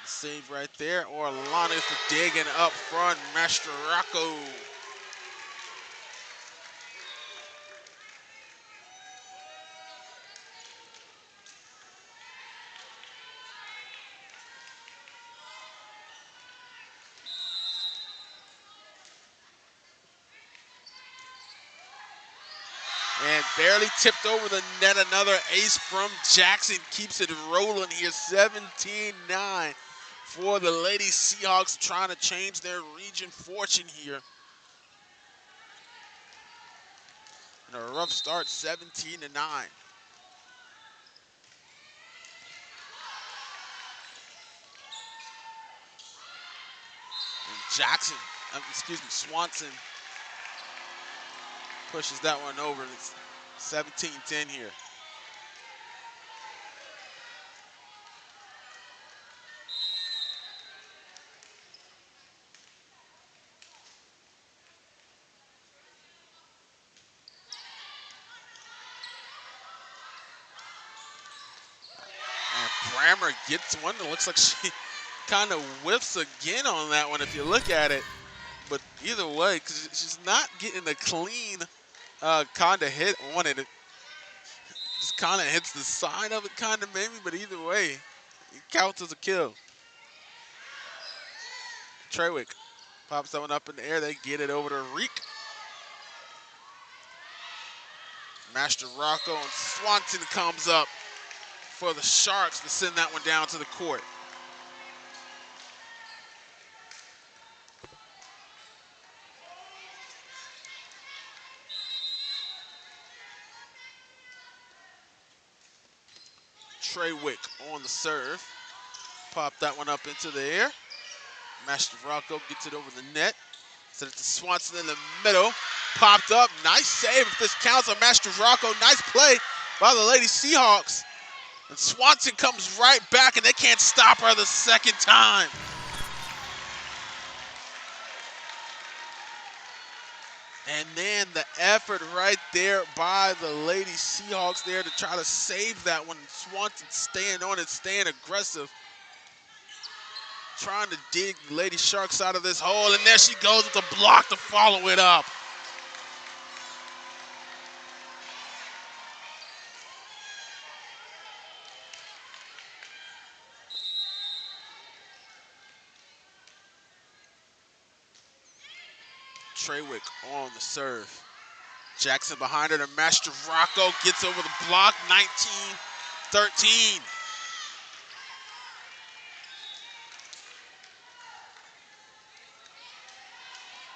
Save right there. Orlana is the digging up front. Mastraraco. And barely tipped over the net. Another ace from Jackson keeps it rolling here. 17-9 for the Lady Seahawks, trying to change their region fortune here. And a rough start, 17-9. And Jackson, Swanson pushes that one over. It's 17-10 here. And Brammer gets one. It looks like she kind of whiffs again on that one if you look at it. But either way, because she's not getting a clean kind of hit on it. It just kind of hits the side of it kind of maybe, but either way, it counts as a kill. Trewick pops that one up in the air. They get it over to Reek. Master Rocco and Swanson comes up for the Sharks to send that one down to the court. Trewick on the serve. Pop that one up into the air. Master Rocco gets it over the net. Send it to Swanson in the middle. Popped up. Nice save if this counts on Master Rocco. Nice play by the Lady Seahawks. And Swanson comes right back, and they can't stop her the second time. And then the effort right there by the Lady Seahawks there to try to save that one. Swanson staying on it, staying aggressive. Trying to dig the Lady Sharks out of this hole, and there she goes with the block to follow it up. Trewick on the serve. Jackson behind her, and Master Rocco gets over the block, 19-13.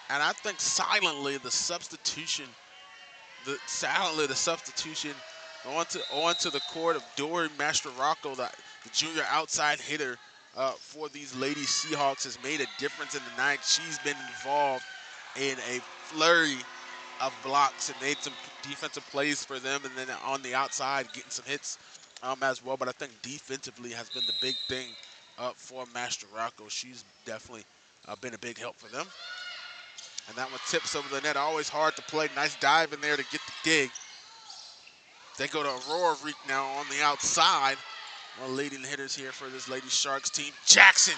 And I think silently the substitution onto the court of Dory Master Rocco, the junior outside hitter for these Lady Seahawks, has made a difference in the night. She's been involved in a flurry of blocks and made some defensive plays for them, and then on the outside getting some hits as well. But I think defensively has been the big thing for Master Rocco. She's definitely been a big help for them. And that one tips over the net. Always hard to play. Nice dive in there to get the dig. They go to Aurora Reek now on the outside. One leading hitters here for this Lady Sharks team. Jackson.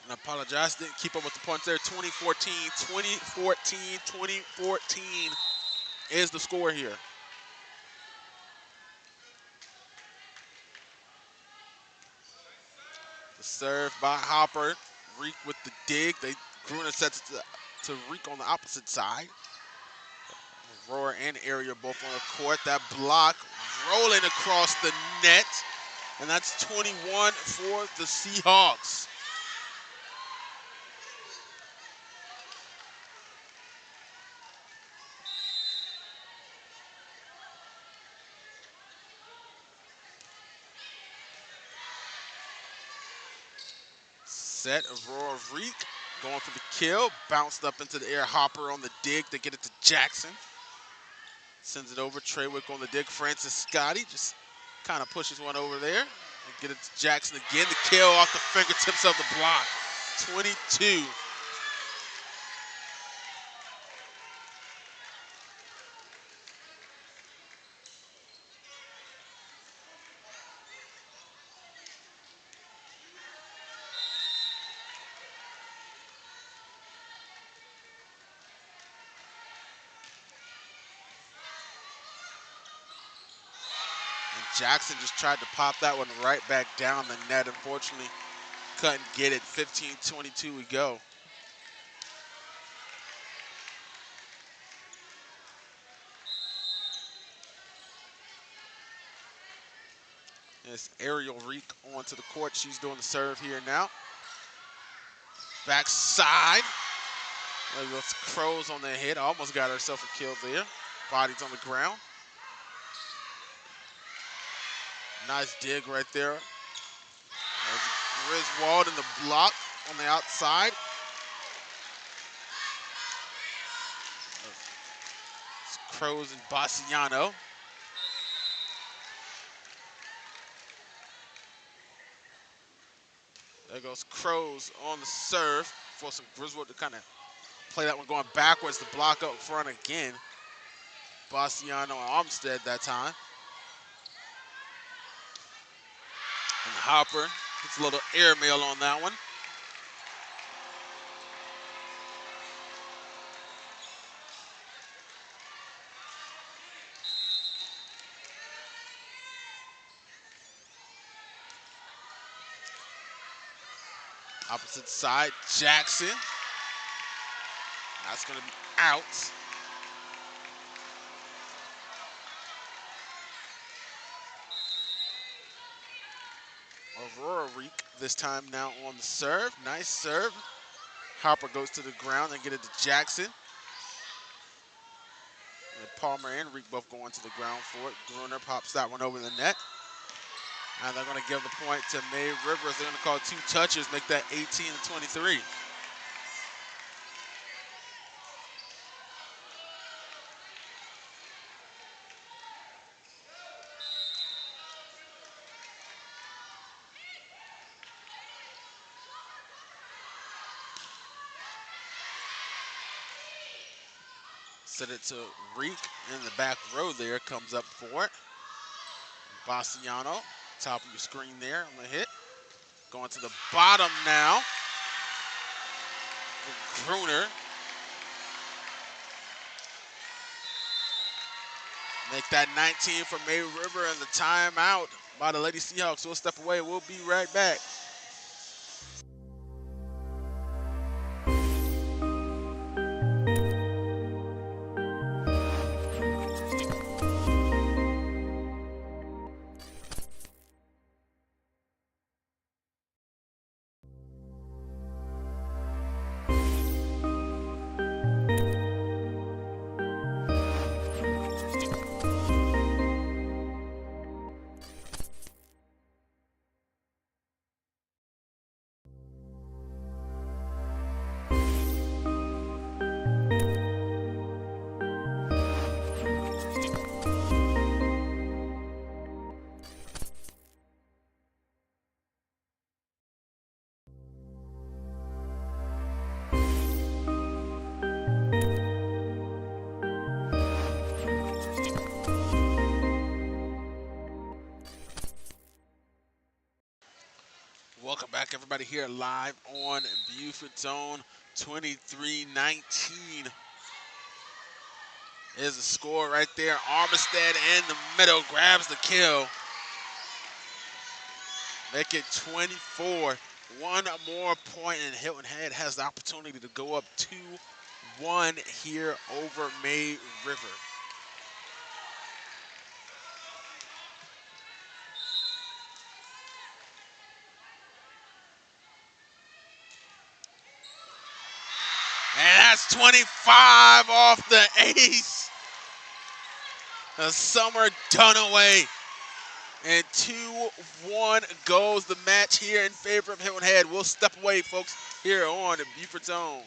And I apologize, didn't keep up with the points there. 2014 is the score here. The serve by Hopper. Reek with the dig. Gruner sets it to Reek on the opposite side. Aurora and Area both on the court. That block rolling across the net. And that's 21 for the Seahawks. Set Aurora Reek going for the kill. Bounced up into the air. Hopper on the dig to get it to Jackson. Sends it over. Trewick on the dig. Francis Scotty just kind of pushes one over there. And get it to Jackson again. The kill off the fingertips of the block. 22. Jackson just tried to pop that one right back down the net. Unfortunately, couldn't get it. 15-22 we go. It's Ariel Reek onto the court. She's doing the serve here now. Backside. Those crows on their head. Almost got herself a kill there. Body's on the ground. Nice dig right there. There's Griswold in the block on the outside. It's Crows and Bassiano. There goes Crows on the serve. Forcing Griswold to kind of play that one going backwards to block up front again. Bassiano and Armstead that time. And Hopper gets a little airmail on that one. Opposite side, Jackson. That's going to be out. Aurora Reek this time now on the serve. Nice serve. Hopper goes to the ground and get it to Jackson. And Palmer and Reek both going to the ground for it. Gruner pops that one over the net. And they're going to give the point to May Rivers. They're going to call 2 touches, make that 18-23. Set it to Reek in the back row there, comes up for it. Bassiano, top of your screen there on the hit. Going to the bottom now for Gruner. Make that 19 for May River, and the timeout by the Lady Seahawks. We'll step away. We'll be right back. Welcome back, everybody, here live on Buford's Own. 23-19 is the score right there. Armistead in the middle grabs the kill. Make it 24. One more point, and Hilton Head has the opportunity to go up 2-1 here over May River. And that's 25 off the ace. A Summer Dunaway. And 2-1 goes the match here in favor of Hilton Head. We'll step away, folks, here on Buford's Own.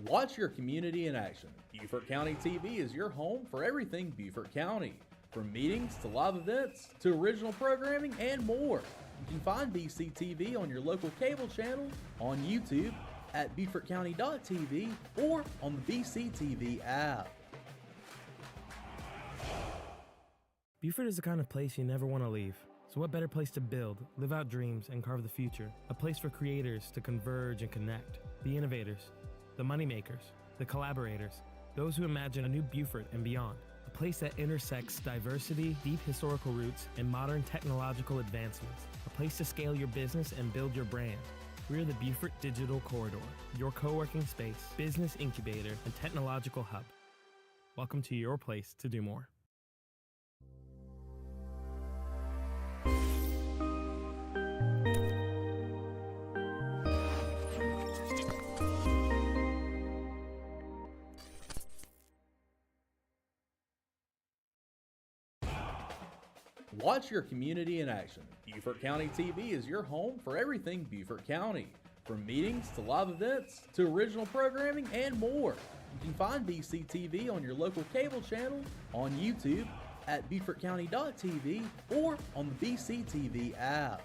Watch your community in action. Beaufort County TV is your home for everything Beaufort County. From meetings to live events to original programming and more. You can find BCTV on your local cable channel, on YouTube, at BeaufortCounty.tv, or on the BCTV app. Buford is the kind of place you never want to leave. So what better place to build, live out dreams, and carve the future? A place for creators to converge and connect. The innovators, the moneymakers, the collaborators, those who imagine a new Buford and beyond. A place that intersects diversity, deep historical roots, and modern technological advancements. A place to scale your business and build your brand. We're the Buford Digital Corridor, your co-working space, business incubator, and technological hub. Welcome to your place to do more. Watch your community in action. Beaufort County TV is your home for everything Beaufort County. From meetings to live events to original programming and more. You can find BCTV on your local cable channel, on YouTube, at BeaufortCounty.tv, or on the BCTV app.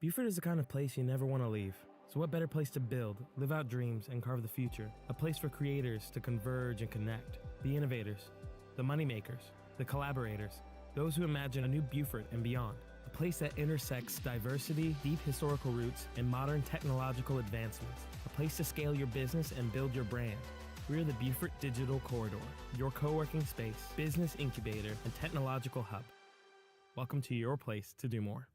Buford is the kind of place you never want to leave. So what better place to build, live out dreams, and carve the future? A place for creators to converge and connect. The innovators, the moneymakers, the collaborators, those who imagine a new Buford and beyond. A place that intersects diversity, deep historical roots, and modern technological advancements. A place to scale your business and build your brand. We're the Buford Digital Corridor, your co-working space, business incubator, and technological hub. Welcome to your place to do more.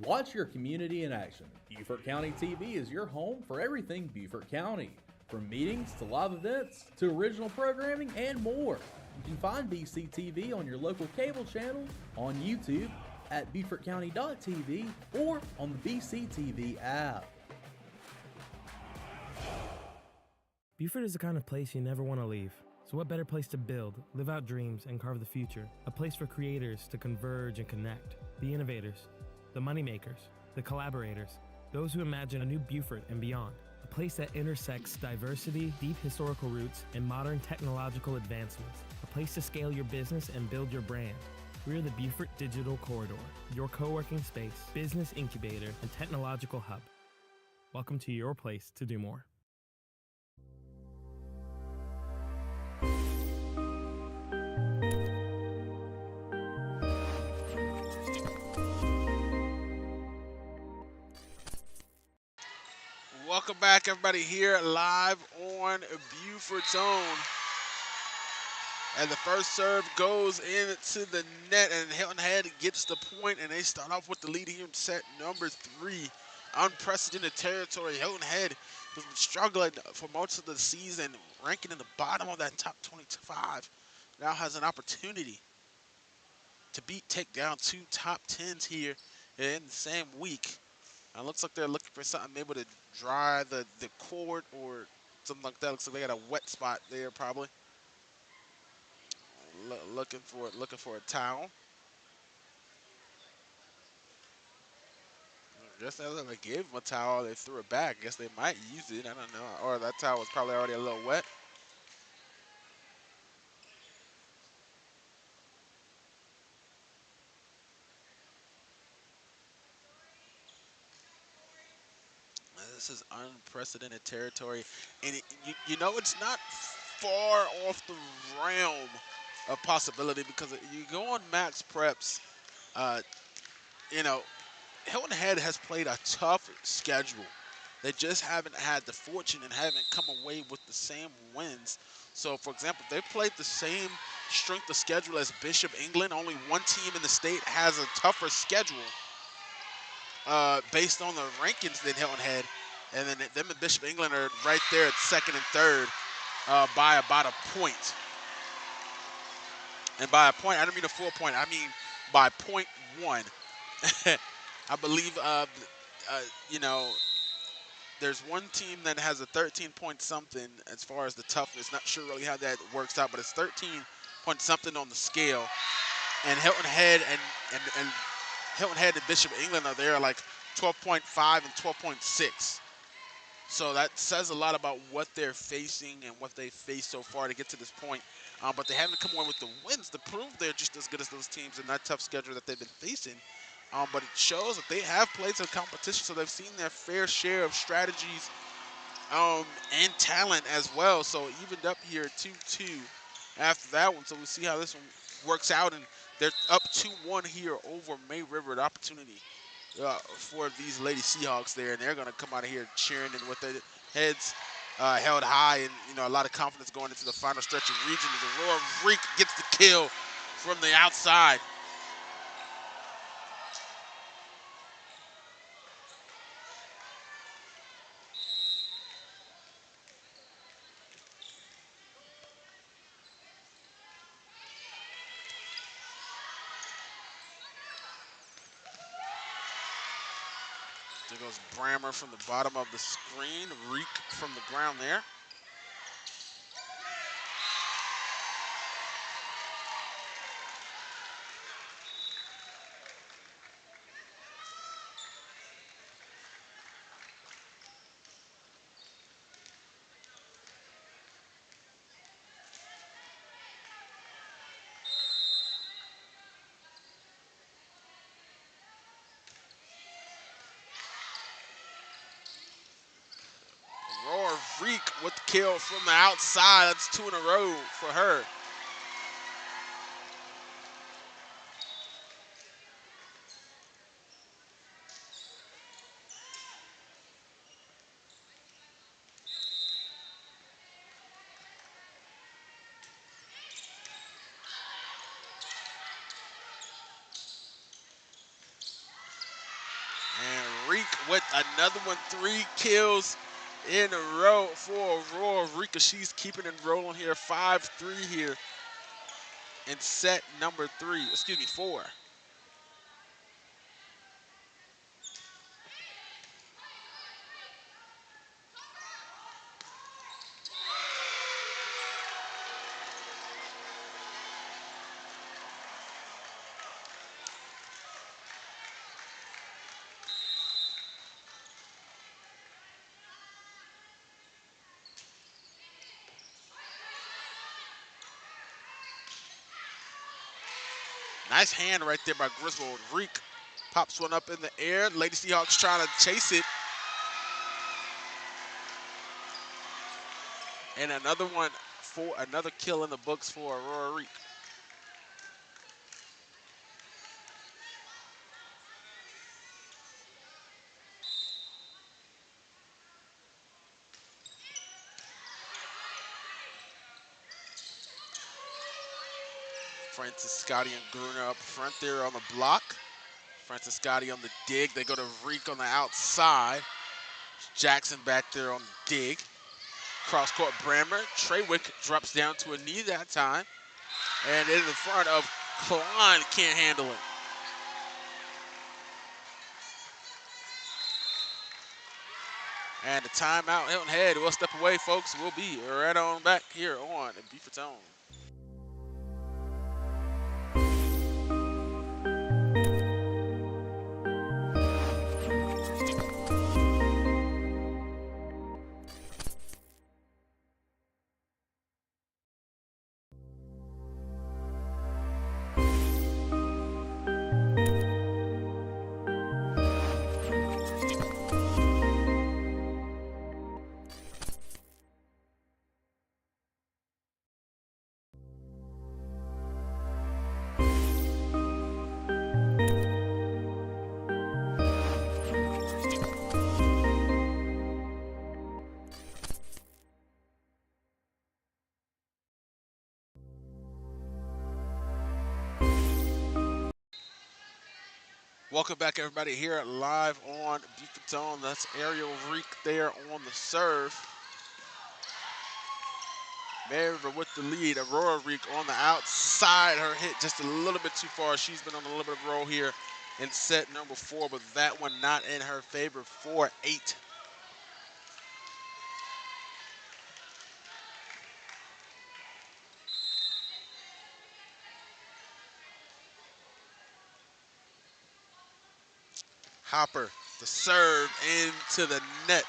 Watch your community in action. Beaufort County TV is your home for everything Beaufort County. From meetings to live events to original programming and more. You can find BCTV on your local cable channel, on YouTube, at BeaufortCounty.tv, or on the BCTV app. Buford is the kind of place you never want to leave. So what better place to build, live out dreams, and carve the future? A place for creators to converge and connect. The innovators, the moneymakers, the collaborators, those who imagine a new Buford and beyond. A place that intersects diversity, deep historical roots, and modern technological advancements. A place to scale your business and build your brand. We're the Buford Digital Corridor, your co-working space, business incubator, and technological hub. Welcome to your place to do more. Welcome back, everybody, here live on Buford's Own. And the first serve goes into the net, and Hilton Head gets the point, and they start off with the lead here in set number 3. Unprecedented territory. Hilton Head has been struggling for most of the season, ranking in the bottom of that top 25. Now has an opportunity to take down 2 top 10s here in the same week. It looks like they're looking for something maybe to dry the court or something like that. Looks like they got a wet spot there probably. Looking for a towel. I guess they gave him a towel. They threw it back. I guess they might use it. I don't know. Or that towel was probably already a little wet. This is unprecedented territory, and you know it's not far off the realm of possibility because you go on Max Preps. You know, Hilton Head has played a tough schedule. They just haven't had the fortune and haven't come away with the same wins. So, for example, they played the same strength of schedule as Bishop England. Only one team in the state has a tougher schedule based on the rankings than Hilton Head. And then them and Bishop England are right there at second and third by about a point. And by a point, I don't mean a full point. I mean by 0.1. I believe, you know, there's one team that has a 13-point something as far as the toughness. Not sure really how that works out, but it's 13-point something on the scale. And Hilton Head and Hilton Head and Bishop England are there like 12.5 and 12.6. So that says a lot about what they're facing and what they faced so far to get to this point. But they haven't come away with the wins to prove they're just as good as those teams in that tough schedule that they've been facing. But it shows that they have played some competition, so they've seen their fair share of strategies and talent as well. So evened up here 2-2 after that one. So we'll see how this one works out. And they're up 2-1 here over May River. An opportunity for these Lady Seahawks there, and they're going to come out of here cheering and with their heads held high, and a lot of confidence going into the final stretch of region as Aurora Reek gets the kill from the outside. There goes Brammer from the bottom of the screen. Reek from the ground there. Aurora Reek with the kill from the outside. That's 2 in a row for her. And Reek with another one, 3 kills in a row for Aurora Reek. She's keeping it rolling here, 5-3 here in set number 4. Nice hand right there by Griswold. Reek pops one up in the air. Lady Seahawks trying to chase it. And another one for another kill in the books for Aurora Reek. Francis Scotty and Gruner up front there on the block. Francis Scotty on the dig. They go to Reek on the outside. Jackson back there on the dig. Cross court Brammer. Treywick drops down to a knee that time. And in front of Klein, can't handle it. And the timeout, Hilton Head. We'll step away, folks. We'll be right on back here on Beaufort's Own. Welcome back, everybody, here live on Beaufort's Own. That's Ariel Reek there on the serve. River with the lead. Aurora Reek on the outside. Her hit just a little bit too far. She's been on a little bit of a roll here in set number 4, but that one not in her favor. 4-8. Hopper, the serve into the net.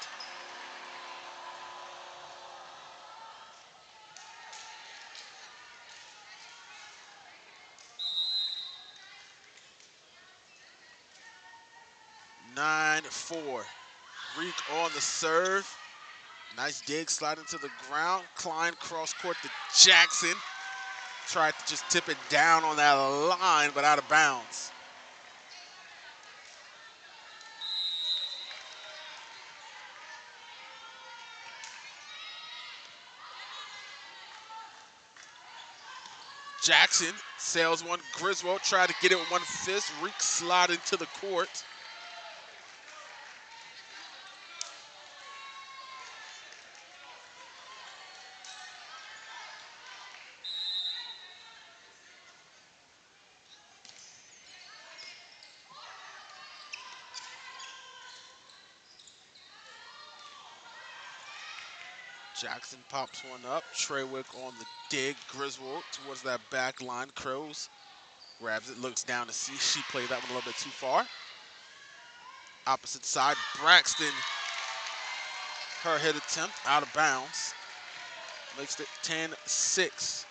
4. Reek on the serve. Nice dig, slide into the ground. Klein cross court to Jackson. Tried to just tip it down on that line, but out of bounds. Jackson sails one. Griswold tried to get it with one fist. Reek slide into the court. Jackson pops one up. Treywick on the dig. Griswold towards that back line. Crows grabs it, looks down to see. She played that one a little bit too far. Opposite side, Braxton. Her hit attempt out of bounds. Makes it 10-6.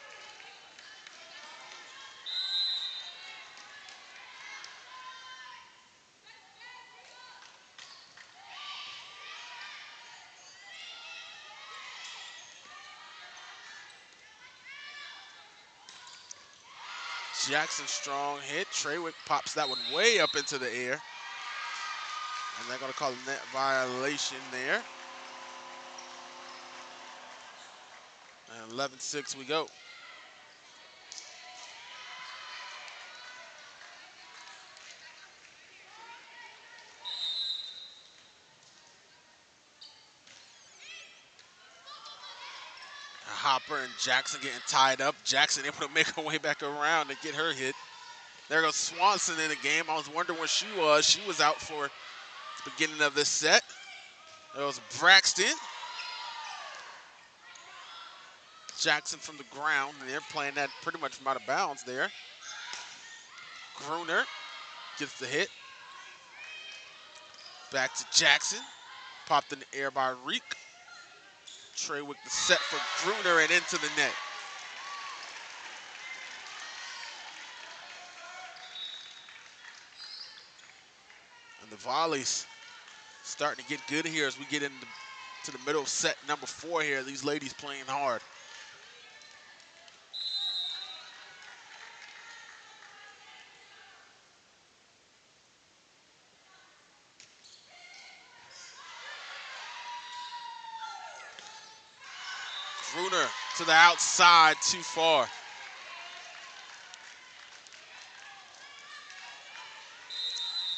Jackson strong hit. Treywick pops that one way up into the air. And they're going to call a net violation there. And 11-6 we go. Hopper and Jackson getting tied up. Jackson able to make her way back around to get her hit. There goes Swanson in the game. I was wondering where she was. She was out for the beginning of this set. There was Braxton. Jackson from the ground. And they're playing that pretty much from out of bounds there. Gruner gets the hit. Back to Jackson. Popped in the air by Reek. Treywick the set for Gruner and into the net. And the volleys starting to get good here as we get into the middle of set number 4 here. These ladies playing hard. Gruner to the outside, too far.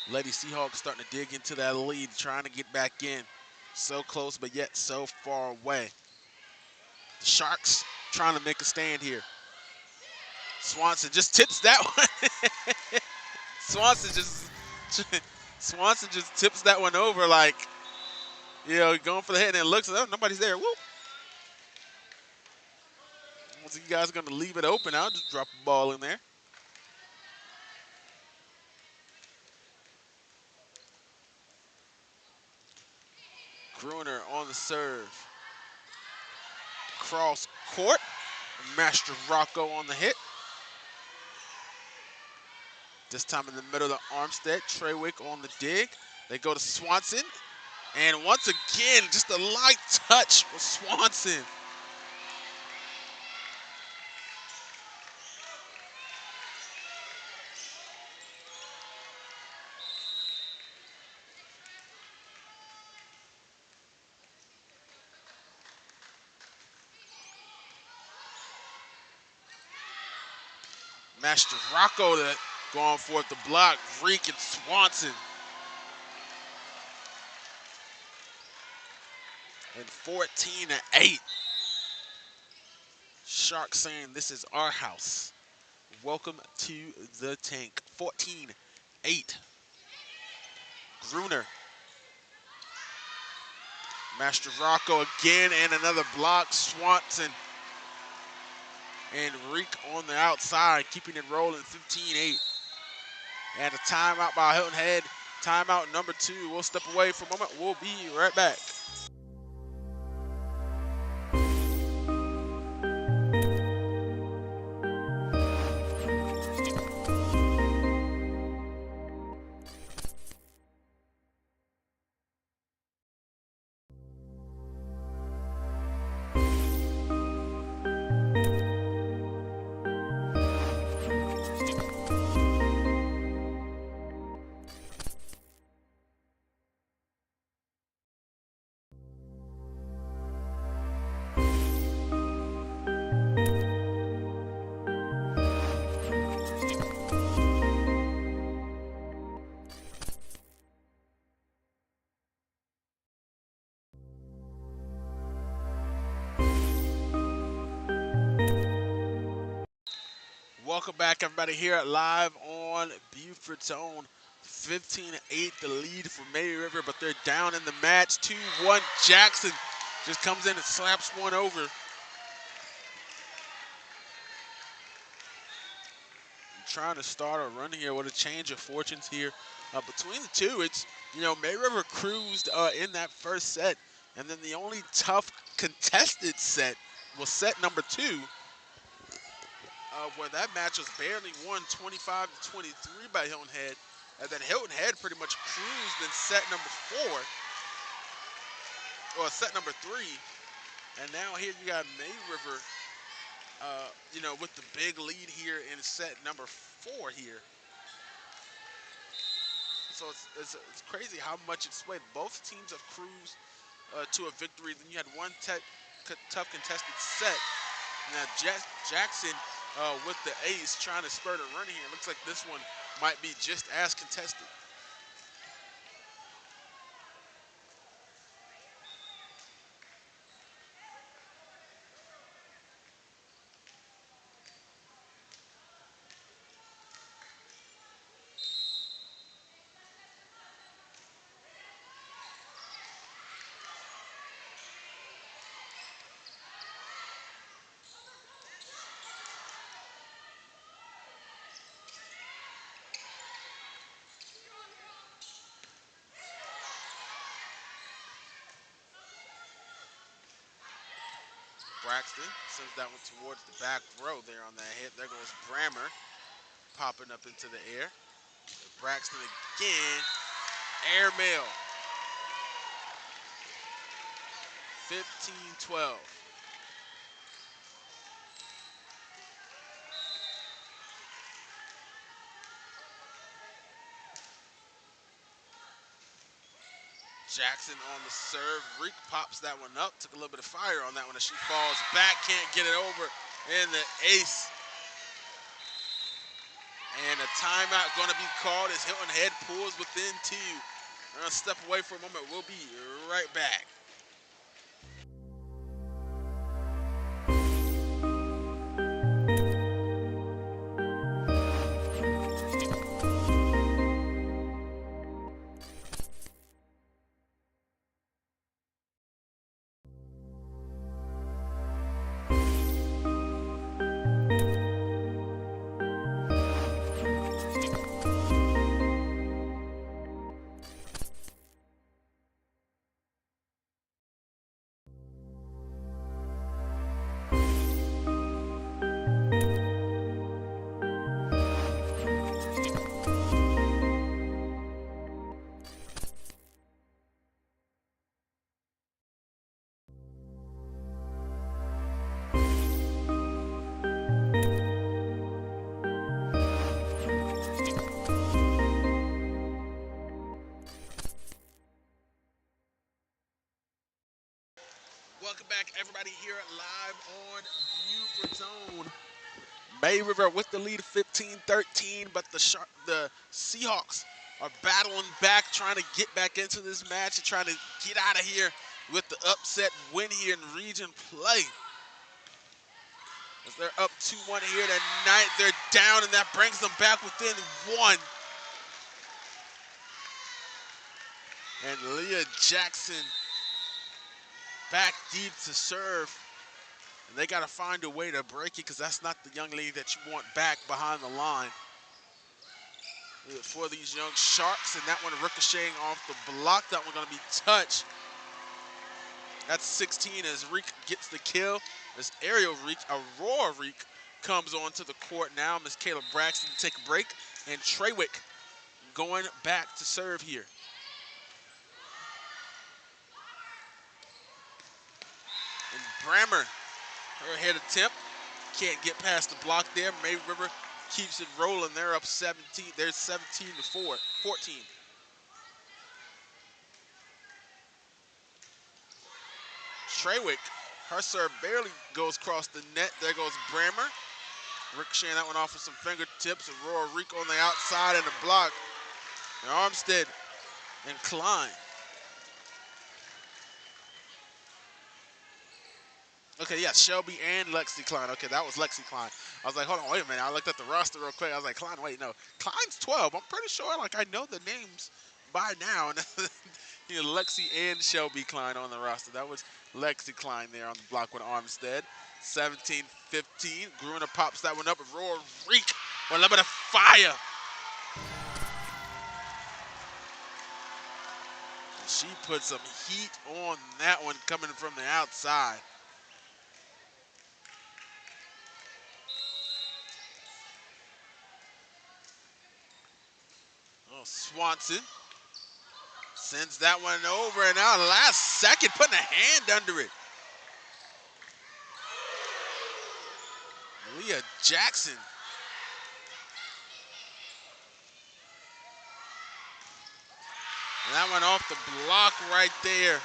Lady Seahawks starting to dig into that lead, trying to get back in. So close, but yet so far away. The Sharks trying to make a stand here. Swanson just tips that one. Swanson just tips that one over like, going for the head and then looks, oh, nobody's there. Whoop. Once you guys are going to leave it open, I'll just drop a ball in there. Gruner on the serve. Cross court. Master Rocco on the hit. This time in the middle of the Armstead. Treywick on the dig. They go to Swanson. And once again, just a light touch for Swanson. Master Rocco going for it to block. Reek and Swanson. And 14-8. Sharks saying this is our house. Welcome to the tank. 14-8. Gruner. Master Rocco again and another block. Swanson and Reek on the outside, keeping it rolling. 15-8. And a timeout by Hilton Head. Timeout number 2. We'll step away for a moment. We'll be right back. Welcome back, everybody, here live on Buford's own. 15-8, the lead for May River, but they're down in the match. 2-1. Jackson just comes in and slaps one over. Trying to start a run here with a change of fortunes here. Between the two, it's, May River cruised in that first set, and then the only tough contested set was set number 2, where that match was barely won 25-23 by Hilton Head. And then Hilton Head pretty much cruised in set number 4, or set number 3. And now here you got May River, with the big lead here in set number 4 here. So it's crazy how much it's swayed. Both teams have cruised to a victory. Then you had one tough contested set. Now Jackson with the ace trying to spurt a run here. Looks like this one might be just as contested. Braxton sends that one towards the back row there on that hit. There goes Brammer popping up into the air. Braxton again, airmail. 15-12. Jackson on the serve. Reek pops that one up. Took a little bit of fire on that one as she falls back. Can't get it over. And the ace. And a timeout going to be called as Hilton Head pulls within 2. I'm going to step away for a moment. We'll be right back. Welcome back, everybody, here live on Buford's own. May River with the lead 15-13, but the Seahawks are battling back, trying to get back into this match and trying to get out of here with the upset win here in region play. As they're up 2-1 here tonight, they're down, and that brings them back within 1. And Leah Jackson back deep to serve. And they got to find a way to break it, because that's not the young lady that you want back behind the line for these young Sharks. And that one ricocheting off the block. That one going to be touched. That's 16 as Reek gets the kill. As Aerial Reek, Aurora Reek, comes onto the court now. Miss Kayla Braxton to take a break. And Treywick going back to serve here. And Brammer, her head attempt, can't get past the block there. May River keeps it rolling. They're up 17. They're 17-14. Treywick, her serve barely goes across the net. There goes Brammer. Ricocheting that one off with some fingertips. Aurora Reek on the outside and the block. And Armstead and Klein. Okay, yeah, Shelby and Lexi Klein. Okay, that was Lexi Klein. I was like, hold on, wait a minute. I looked at the roster real quick. I was like, Klein, wait, no. Klein's 12. I'm pretty sure, like, I know the names by now. You know, Lexi and Shelby Klein on the roster. That was Lexi Klein there on the block with Armstead. 17-15. Gruner pops that one up. Roar Reek with a little bit of fire. And she put some heat on that one coming from the outside. Oh, Swanson sends that one over, and now last second putting a hand under it. Leah Jackson. And that one off the block right there.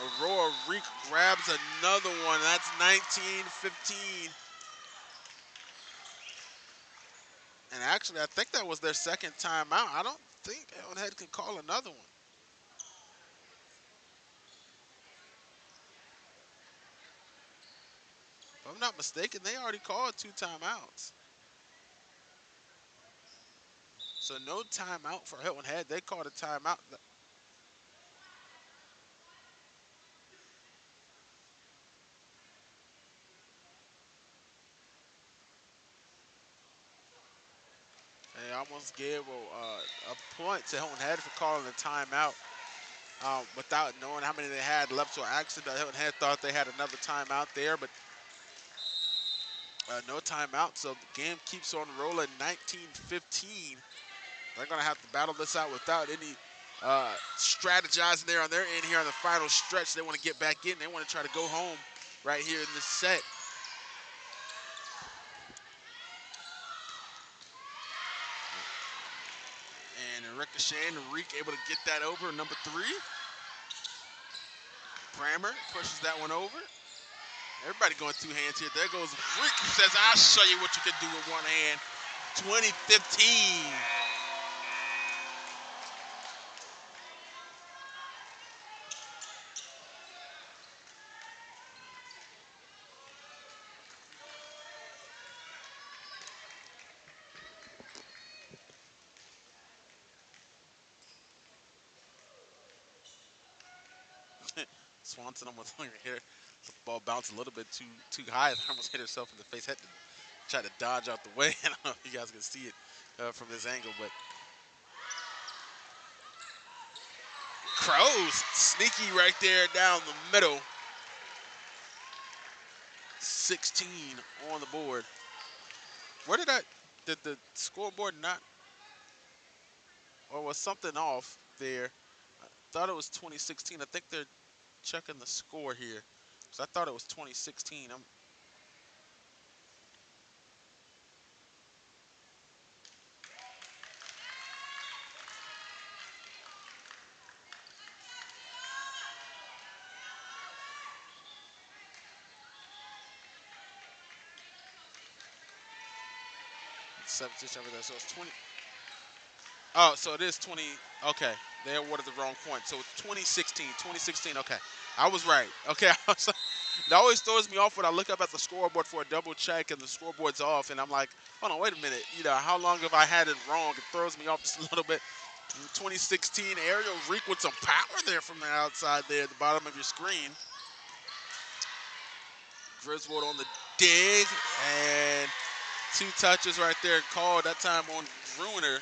Aurora Reek grabs another one. That's 19-15. And actually, I think that was their second timeout. I don't think Hilton Head can call another one. If I'm not mistaken, they already called 2 timeouts. So no timeout for Hilton Head. They called a timeout. They almost gave a point to Hilton Head for calling a timeout without knowing how many they had left. So actually, Hilton Head thought they had another timeout there, but no timeout. So the game keeps on rolling, 19-15. They're going to have to battle this out without any strategizing there on their end here on the final stretch. They want to get back in. They want to try to go home right here in this set. And Ricochet and Reek able to get that over. Number 3. Brammer pushes that one over. Everybody going 2 hands here. There goes Reek, who says, I'll show you what you can do with one hand. 2015. Swanson almost here. The ball bounced a little bit too high. Almost hit herself in the face. Had to try to dodge out the way. I don't know if you guys can see it from this angle, but Crows sneaky right there down the middle. 16 on the board. Where did the scoreboard not, or was something off there? I thought it was 2016. I think they're checking the score here. So I thought it was 2016. 17 over there. So it's 20. Oh, so it is 20. Okay, they awarded the wrong point. So it's 2016. 2016. Okay, I was right. Okay, it always throws me off when I look up at the scoreboard for a double check and the scoreboard's off, and I'm like, hold on, wait a minute. You know, how long have I had it wrong? It throws me off just a little bit. 2016 Ariel Reek with some power there from the outside there at the bottom of your screen. Griswold on the dig, and 2 touches right there called, that time on Gruner.